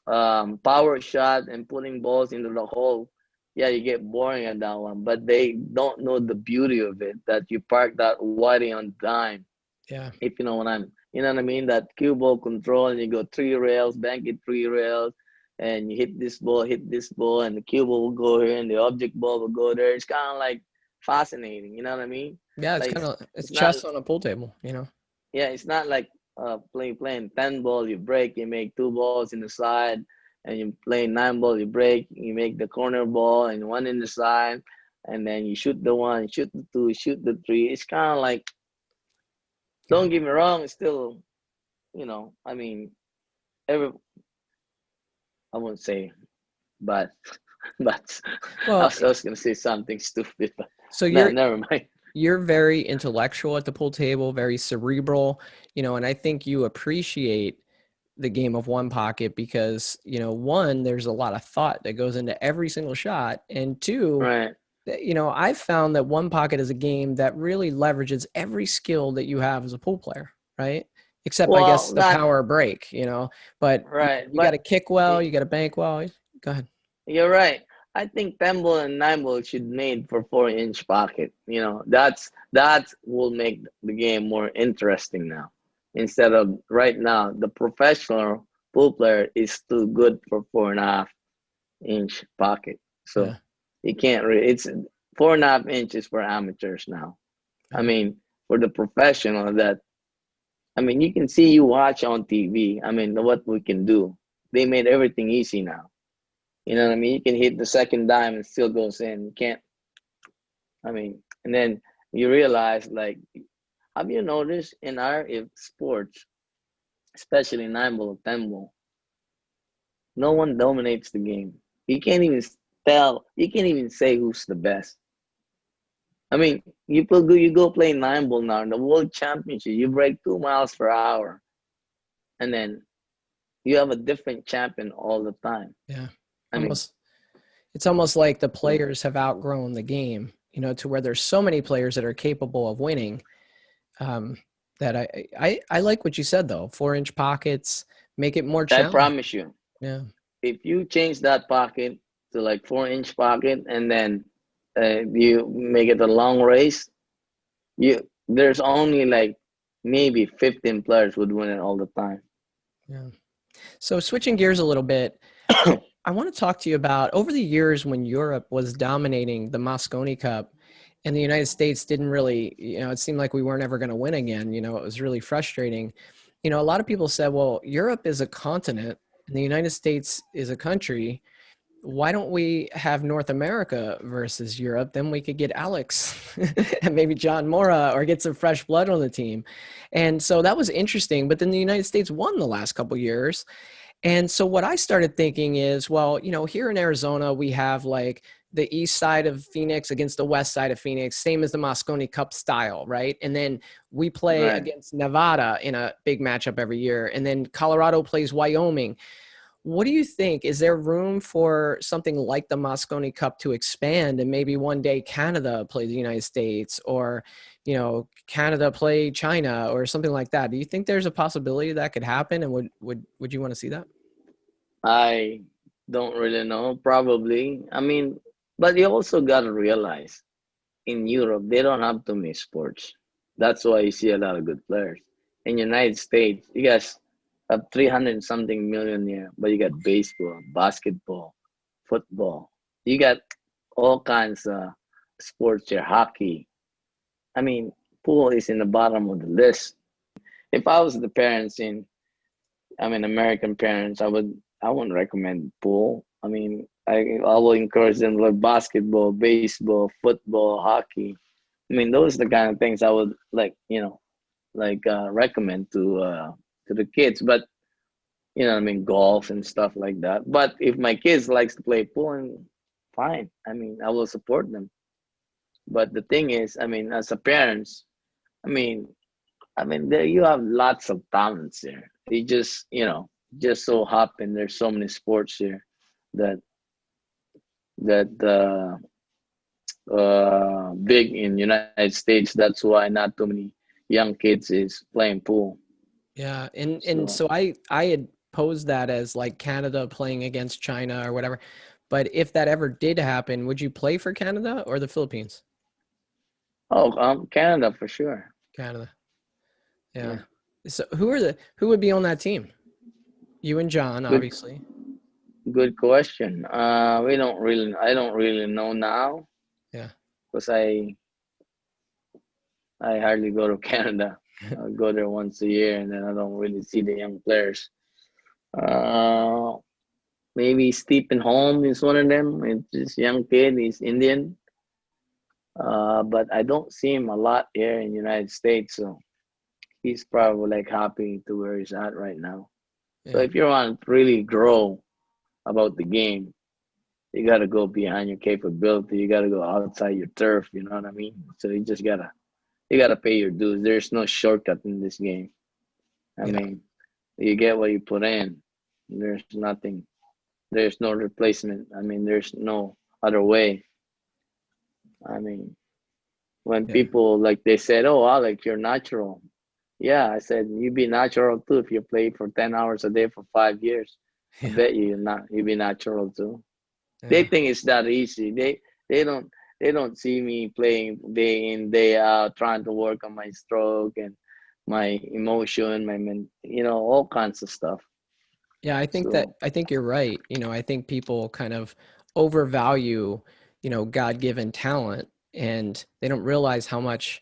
power shot and putting balls into the hole, yeah, you get boring at that one. But they don't know the beauty of it that you park that whitey on dime. Yeah. If you know what I mean, that cue ball control, and you go three rails, bank it three rails, and you hit this ball, and the cue ball will go here, and the object ball will go there. It's kind of like fascinating. You know what I mean? Yeah. It's Like kind of it's it's not, chess on a pool table. yeah, it's not like playing 10 ball, you break, you make two balls in the side, and you play 9 ball, you break, you make the corner ball and one in the side, and then you shoot the one, shoot the two, shoot the three. It's kind of like, Yeah. don't get me wrong, it's still, I mean, every I won't say, but but I Well, was, I was gonna say something stupid, but so no, you're never mind. you're very intellectual at the pool table, very cerebral, and I think you appreciate the game of one pocket because, one, there's a lot of thought that goes into every single shot. And two, Right. I've found that one pocket is a game that really leverages every skill that you have as a pool player, right? Except I Well, guess the not power break, but right, you got but to kick well, you got to bank well. Go ahead. you're right. I think 10 ball and 9 ball should made for 4-inch pocket. That will make the game more interesting now. Instead of right now, the professional pool player is still good for 4.5-inch pocket. Yeah. So you can't really. It's 4.5 inches for amateurs now. I Yeah. mean, for the professional, you can see you watch on TV. I mean, what we can do. They made everything easy now. You know what I mean? You can hit the second dime and still goes in. You can't. And then you realize like have you noticed in our if sports, especially 9 ball or 10 ball, no one dominates the game. You can't even you can't even say who's the best. I mean, you go play 9 ball now in the world championship, you break 2 miles per hour, and then you have a different champion all the time. Yeah. I mean, It's almost like the players have outgrown the game, to where there's so many players that are capable of winning. That I like what you said though. 4-inch pockets make it more I challenging. promise you, Yeah. if you change that pocket to like 4-inch pocket, and then you make it a long race, there's only like maybe 15 players would win it all the time. Yeah. So switching gears a little bit, I want to talk to you about over the years when Europe was dominating the Mosconi Cup and the United States didn't really, it seemed like we weren't ever going to win again. It was really frustrating. A lot of people said, well, Europe is a continent and the United States is a country. Why don't we have North America versus Europe? Then we could get Alex and maybe John Mora or get some fresh blood on the team. And so that was interesting. But then the United States won the last couple of years. And so what I started thinking is, well, here in Arizona, we have like the east side of Phoenix against the west side of Phoenix, same as the Mosconi Cup style, right? And then we play Right. against Nevada in a big matchup every year. And then Colorado plays Wyoming. What do you think? Is there room for something like the Mosconi Cup to expand and maybe one day Canada play the United States or, Canada play China or something like that? Do you think there's a possibility that could happen? And would you want to see that? I don't really know. Probably. I mean, but you also got to realize in Europe, they don't have too many sports. That's why you see a lot of good players. In United States, you guys have 300 something million here, but you got baseball, basketball, football. You got all kinds of sports here, hockey. I mean, pool is in the bottom of the list. If I was the parents American parents, I wouldn't recommend pool. I mean, I will encourage them to like basketball, baseball, football, hockey. I mean, those are the kind of things I would like, recommend to the kids. But I mean, golf and stuff like that. But if my kids likes to play pool, and fine. I mean, I will support them. But the thing is, I mean, as a parents, I mean, there you have lots of talents there. You just so happen there's so many sports here that big in United States. That's why not too many young kids is playing pool. Yeah. And so I had posed that as like Canada playing against China or whatever. But if that ever did happen, would you play for Canada or the Philippines? Oh, Canada for sure. Canada. Yeah. So who would be on that team? You and John, Good, obviously. good question. I don't really know now Yeah. because I hardly go to Canada. I go there once a year, and then I don't really see the young players. Uh, Maybe Stephen Holm is one of them. It's this young kid. He's Indian, but I don't see him a lot here in the United States. So he's probably like happy to where he's at right now. So Yeah. if you want to really grow about the game, you got to go behind your capability. You got to go outside your turf. You know what I mean? So you gotta pay your dues. There's no shortcut in this game. I Yeah. mean, you get what you put in. There's nothing. There's no replacement. I mean, there's no other way. I mean, when Yeah. people like they said, "Oh, Alex, you're natural." Yeah, I said you be natural too if you play for 10 hours a day for 5 years. I Yeah. bet you be natural too. They Yeah. think it's that easy. They don't they don't see me playing day in day out, trying to work on my stroke and my emotion, all kinds of stuff. Yeah, So I think you're right. I think people kind of overvalue, God-given talent and they don't realize how much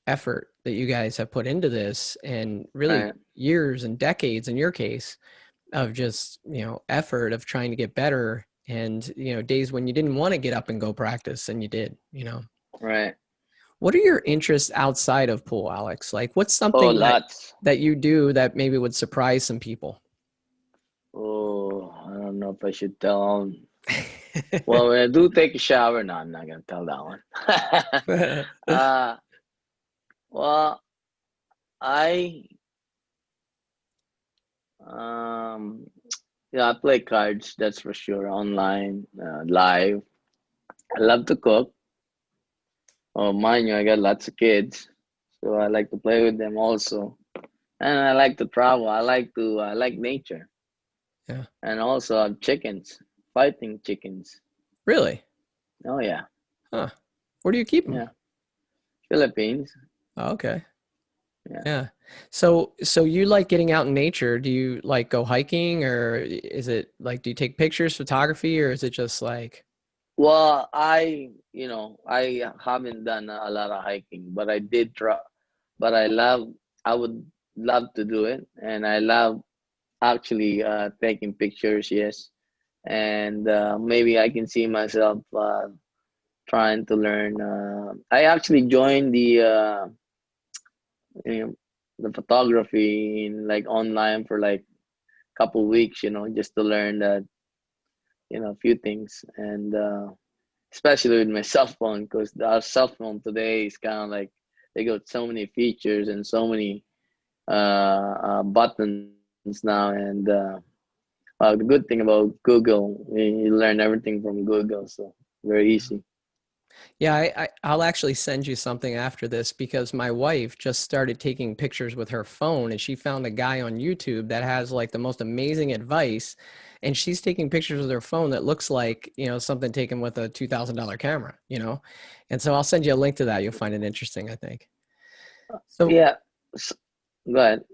effort that you guys have put into this and really right, years and decades in your case of just, effort of trying to get better and, days when you didn't want to get up and go practice and you did. right. What are your interests outside of pool, Alex? Like, what's Oh, something lots. that you do that maybe would surprise some people? Oh, I don't know if I should tell them. Well, when I do take a shower, no, I'm not gonna tell that one. uh, well, I um, yeah, I play cards. That's for sure. Online, live. I love to cook. Oh, mind you, I got lots of kids, so I like to play with them also. And I like to travel. I like nature, Yeah. and also I have chickens, fighting chickens. Really? Oh yeah, Huh. Where do you keep them? yeah, Philippines. Oh, okay. Yeah. Yeah. So you like getting out in nature. Do you like go hiking, or is it like, do you take pictures, photography, or is it just like, Well, I haven't done a lot of hiking, but I did try. But I would love to do it, and I love actually taking pictures. Yes, and maybe I can see myself trying to learn. I actually joined you know, the photography in like online for like couple weeks, just to learn that a few things, and especially with my cell phone, because our cell phone today is kind of like they got so many features and so many buttons now, and the good thing about Google, you learn everything from Google, so very easy. yeah, I'll actually send you something after this because my wife just started taking pictures with her phone and she found a guy on YouTube that has like the most amazing advice. And she's taking pictures with her phone that looks like, something taken with a $2,000 camera. And so I'll send you a link to that. You'll find it interesting, I think. So Yeah, s- go ahead.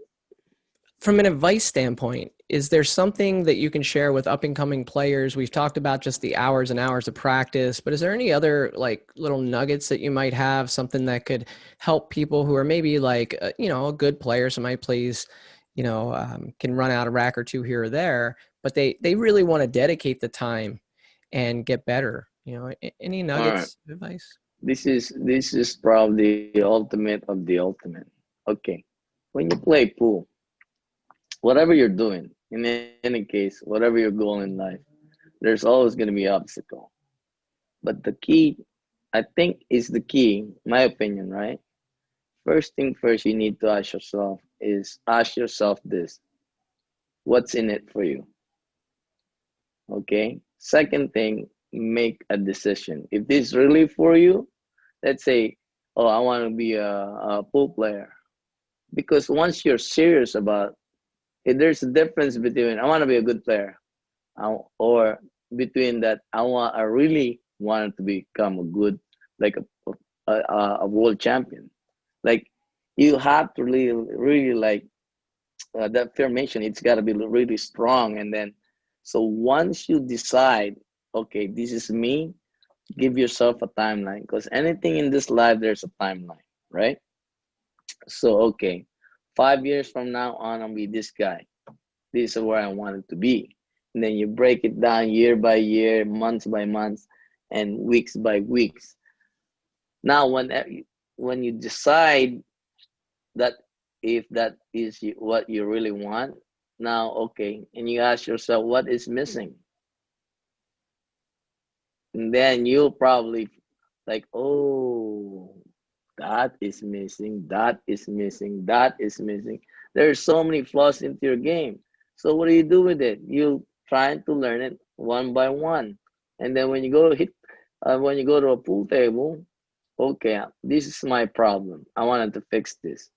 from an advice standpoint, is there something that you can share with up and coming players? We've talked about just the hours and hours of practice, but is there any other like little nuggets that you might have, something that could help people who are maybe like, a good player, somebody plays, can run out a rack or two here or there, but they really want to dedicate the time and get better. Any All right, nuggets of advice? this is probably the ultimate of the ultimate. Okay, when you play pool, whatever you're doing, in any case, whatever your goal in life, there's always going to be obstacle. But the key, I think, is the key, my opinion, right? First thing first, you need to ask yourself this: what's in it for you? Okay. Second thing, make a decision. If this is really for you, let's say, oh, I want to be a pool player. Because once you're serious about it, there's a difference between I want to be a good player, or between that I really wanted to become a good, like a world champion. Like you have to really really like that affirmation. It's got to be really strong, and then so once you decide, okay, this is me. Give yourself a timeline, because anything in this life there's a timeline, right? So okay, 5 years from now on, I'll be this guy. This is where I wanted to be. And then you break it down year by year, months by months, and weeks by weeks. Now, when you decide that if that is what you really want, now okay, and you ask yourself what is missing, and then you'll probably like, oh, that is missing, that is missing, that is missing. There's so many flaws into your game. So what do you do with it? You trying to learn it one by one, and then when you go to a pool table, okay, this is my problem. I wanted to fix this.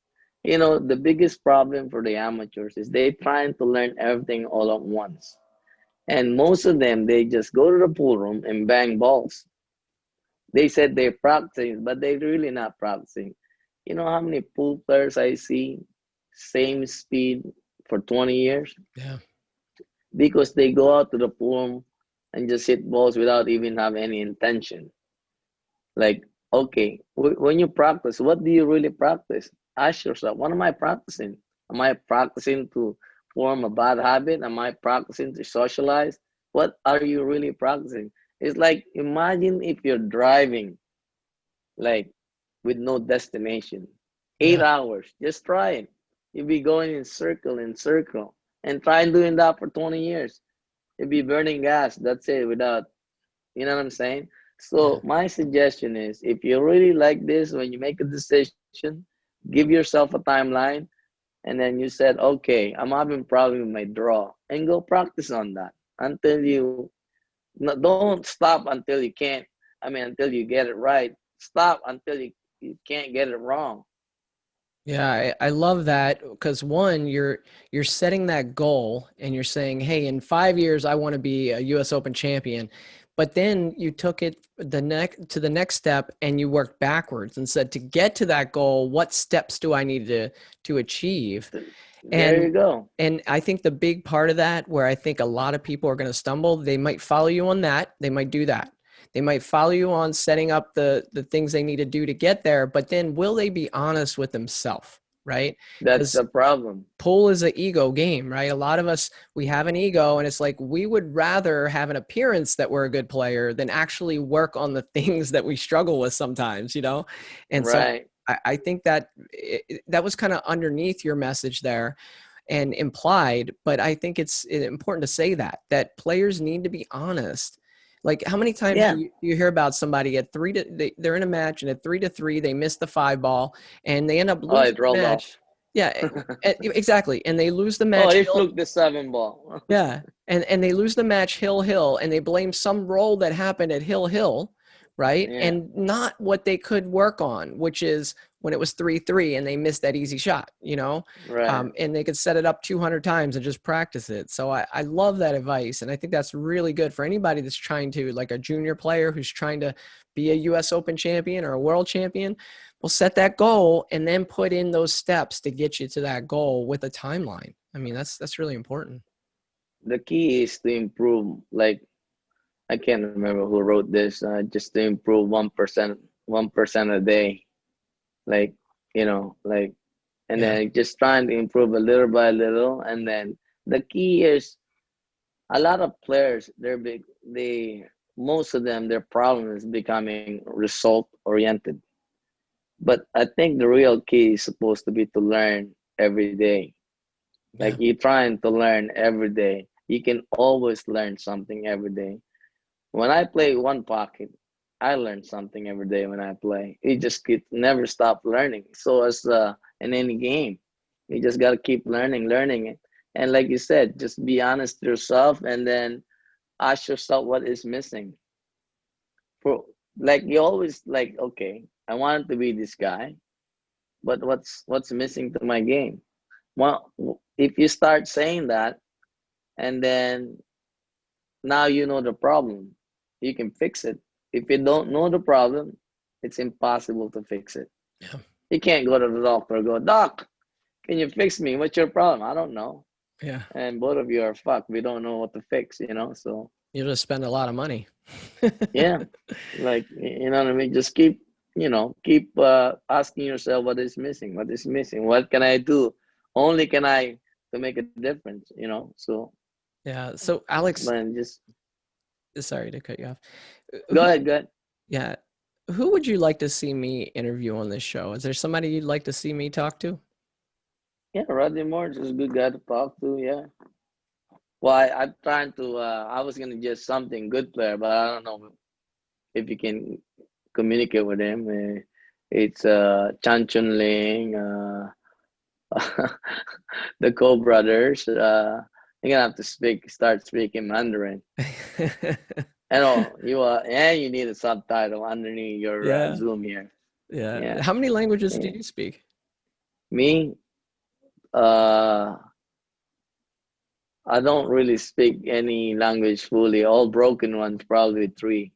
The biggest problem for the amateurs is they trying to learn everything all at once, and most of them they just go to the pool room and bang balls. They said they're practicing, but they're really not practicing. You know how many pool players I see, same speed for 20 years? Yeah. Because they go out to the pool room and just hit balls without even have any intention. Like, okay, when you practice, what do you really practice? Ask yourself, what am I practicing? Am I practicing to form a bad habit? Am I practicing to socialize? What are you really practicing? It's like, imagine if you're driving, like with no destination. 8 Yeah. hours. Just try it. You'll be going in circle, and try doing that for 20 years. You'll be burning gas. That's it. Without, you know what I'm saying? Yeah. So my suggestion is, if you really like this, when you make a decision, give yourself a timeline, and then you said, okay, I'm having a problem with my draw, and go practice on that until you, no, don't stop until you can't. I mean, until you get it right. Stop until you can't get it wrong. Yeah, I love that because one, you're setting that goal and you're saying, hey, in 5 years I want to be a US Open champion. But then you took it the next step and you worked backwards and said, to get to that goal, what steps do I need to achieve? There And you go. and I think the big part of that, where I think a lot of people are going to stumble, they might follow you on that. They might do that. They might follow you on setting up the things they need to do to get there, but then will they be honest with themselves, right? That's Because the problem. pool is an ego game, right? A lot of us, we have an ego, and it's like we would rather have an appearance that we're a good player than actually work on the things that we struggle with sometimes, you know? And so Right. I think that that was kind of underneath your message there and implied, but I think it's important to say that players need to be honest. Like, how many times Yeah. do you hear about somebody at they're in a match and at 3-3 they miss the 5 ball and they end up Oh, losing it the rolled off. match. Yeah, exactly. And they lose the Oh, match. they fluked the 7 ball. Yeah. And they lose the match Hill, and they blame some roll that happened at Hill, right? Yeah. And not what they could work on, which is when it was 3-3 and they missed that easy shot, you know? Right. And they could set it up 200 times and just practice it. So I love that advice. And I think that's really good for anybody that's trying to, like a junior player who's trying to be a US Open champion or a world champion. Well, set that goal and then put in those steps to get you to that goal with a timeline. I mean, that's really important. The key is to improve. Like, I can't remember who wrote this. Just to improve 1%, 1% a day. Like, like, and Yeah. then just trying to improve a little by little. And then the key is, a lot of players, they're big. Most of them, their problem is becoming result oriented. But I think the real key is supposed to be to learn every day. Like, Yeah. you're trying to learn every day. You can always learn something every day. When I play one pocket, I learn something every day when I play. You just never stop learning. So as in any game, you just gotta keep learning it. And like you said, just be honest to yourself, and then ask yourself what is missing. For, like, you always like, okay, I want to be this guy, but what's missing to my game? Well, if you start saying that, and then now you know the problem, you can fix it. If you don't know the problem, it's impossible to fix it. Yeah. You can't go to the doctor and go, Doc, can you fix me? What's your problem? I don't know. Yeah. And both of you are fucked. We don't know what to fix. So You'll just spend a lot of money. yeah, like, you know what I mean? Just keep asking yourself what is missing. What is missing? What can I do? Only can I to make a difference. So, Yeah. So Alex, man, just sorry to cut you off. go Who, ahead, go ahead. yeah. Who would you like to see me interview on this show? Is there somebody you'd like to see me talk to? Yeah, Rodney Morris is a good guy to talk to. Yeah. Well, I'm trying to. I was gonna just something good player, but I don't know if you can communicate with him. It's Chan Chun Ling, the Cole brothers. You're gonna have to start speaking Mandarin. And you need a subtitle underneath your Yeah. Zoom here. Yeah. Yeah. How many languages do Yeah. you speak? Me, uh, I don't really speak any language fully. All broken ones, probably three.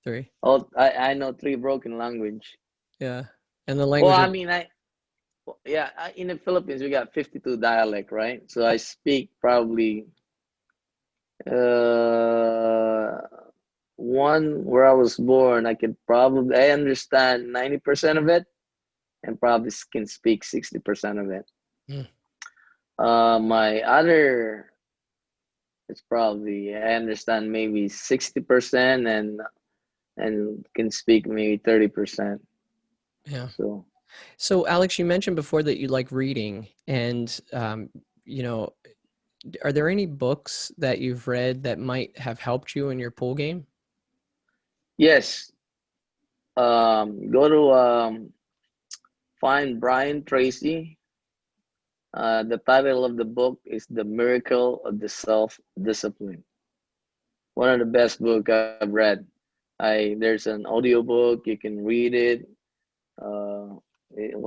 3. I know three broken language. Yeah. And the Well, language I of, mean, in the Philippines we got 52 dialect, right? So I speak probably uh one where I was born. I understand 90% of it, and probably can speak 60% of it. Hmm. My other, it's probably I understand maybe 60%, and can speak maybe 30%. Yeah. So So, Alex, you mentioned before that you like reading, and you know, are there any books that you've read that might have helped you in your pool game? yes, go to find Brian Tracy. The title of the book is The Miracle of the Self-Discipline. One of the best book I've read. There's an audiobook, you can read it, uh,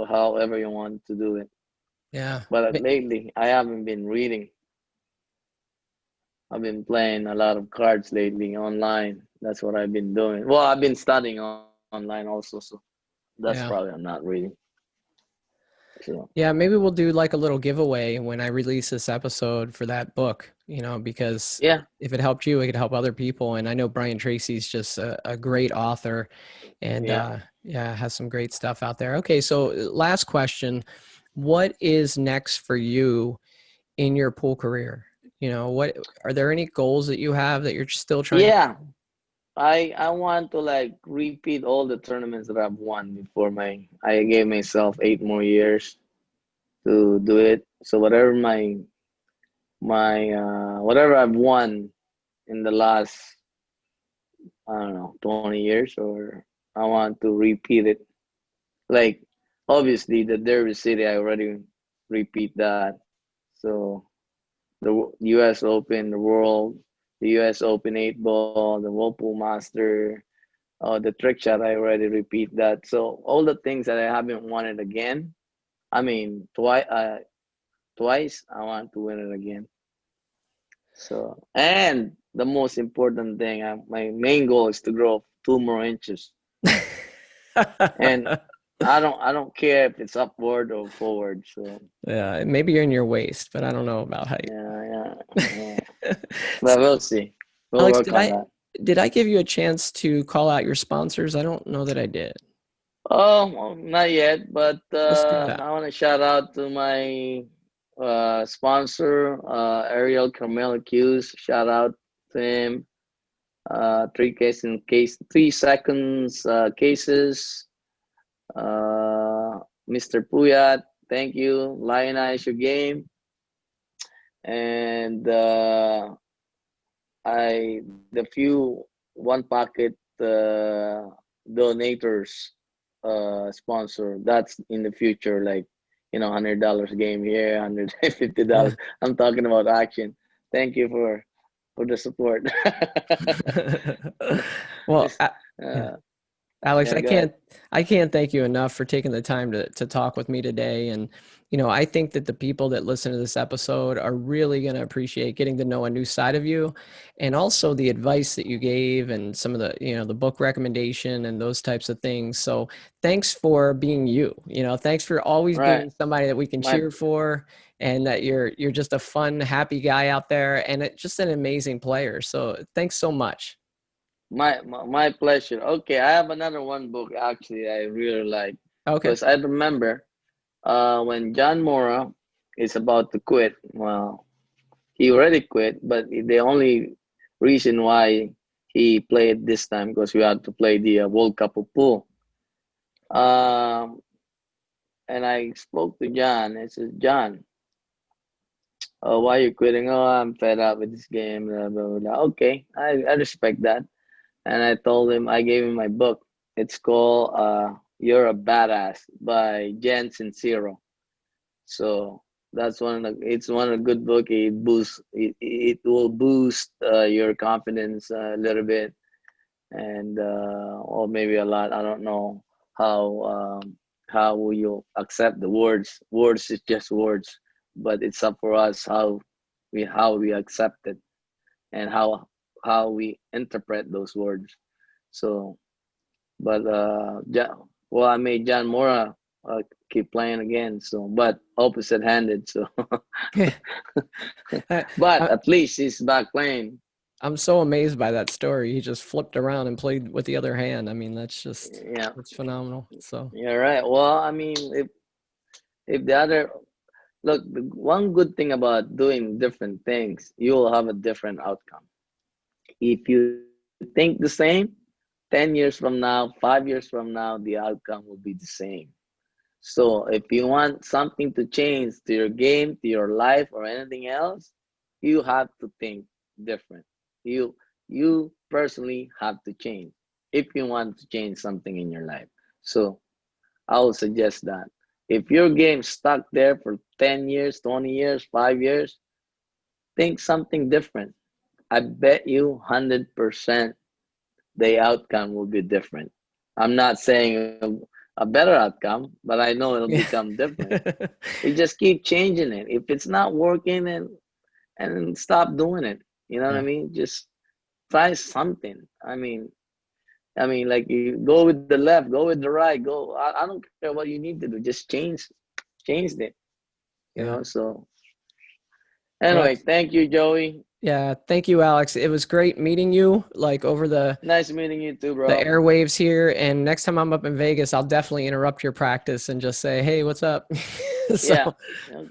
however you want to do it. Yeah. But lately, I haven't been reading. I've been playing a lot of cards lately online. That's what I've been doing. Well, I've been studying online also, so that's probably Yeah. I'm not reading. So Yeah, maybe we'll do like a little giveaway when I release this episode for that book, because yeah, if it helped you, it could help other people. And I know Brian Tracy's just a great author and yeah. yeah, has some great stuff out there. Okay, so last question. What is next for you in your pool career? What are there any goals that you have that you're still trying to? Yeah, I want to like repeat all the tournaments that I've won before my I gave myself 8 more years to do it. So whatever my whatever I've won in the last, I don't know, 20 years, or I want to repeat it. Like obviously the Derby City I already repeat that. So the U.S. Open, the World, the U.S. Open 8 ball, the Whirlpool Master, the trick shot, I already repeat that. So all the things that I haven't won it again, I mean, twice, I want to win it again. So, and the most important thing, my main goal is to grow 2 more inches. And I don't care if it's upward or forward. So Yeah, maybe you're in your waist, but I don't know about height. yeah. But we'll see. We'll Alex, work on that. did I give you a chance to call out your sponsors? I don't know that I did. Oh, well, not yet, but Let's do that. I want to shout out to my sponsor, Ariel Carmel Hughes. Shout out to him. 3 seconds cases. Mr. Puyat, thank you. Lionize your game. And the few one pocket donators sponsor, that's in the future, like $100 game here, $150. Yeah. I'm talking about action. Thank you for the support. Well, This- yeah. uh, Alex, yeah, go ahead. I can't thank you enough for taking the time to talk with me today. And, I think that the people that listen to this episode are really going to appreciate getting to know a new side of you, and also the advice that you gave and some of the, the book recommendation and those types of things. So thanks for being you, thanks for always Right. being somebody that we can My cheer for, and that you're just a fun, happy guy out there, and just an amazing player. So thanks so much. my pleasure. Okay, I have another one book actually I really like, Okay. because I remember when John Mora is about to quit. Well, he already quit, but the only reason why he played this time because we had to play the World Cup of Pool. Um, and I spoke to John. I said, John, why are you quitting? Oh, I'm fed up with this game. Blah, blah, blah. Okay, I respect that. And I told him, I gave him my book. It's called You're a Badass by Jen Sincero. So that's it's one of the good book. It will boost your confidence a little bit, and or maybe a lot. I don't know how will you accept the words. Words is just words, but it's up for us how we accept it, and how we interpret those words. So, but well, I made John Mora keep playing again. So, but opposite handed. So, I, but I- at least he's back playing. I'm so amazed by that story. He just flipped around and played with the other hand. I mean, Yeah, that's phenomenal. So, you're right. Well, I mean, if the other look, the one good thing about doing different things, you will have a different outcome. If you think the same, 10 years from now, 5 years from now, the outcome will be the same. So if you want something to change to your game, to your life, or anything else, you have to think different. You personally have to change if you want to change something in your life. So I would suggest that. If your game's stuck there for 10 years, 20 years, 5 years, think something different. I bet you 100% the outcome will be different. I'm not saying a better outcome, but I know it'll Yeah. become different. You just keep changing it. If it's not working, and stop doing it. You know what I mean? Just try something. Like you go with the left, go with the right, go. I don't care what you need to do. Just change it. Yeah. So Well, anyway, thank you, Joey. yeah. Thank you, Alex. It was great meeting you, like over the Nice meeting you too, bro. airwaves here. And next time I'm up in Vegas, I'll definitely interrupt your practice and just say, "Hey, what's up?" So, Yeah.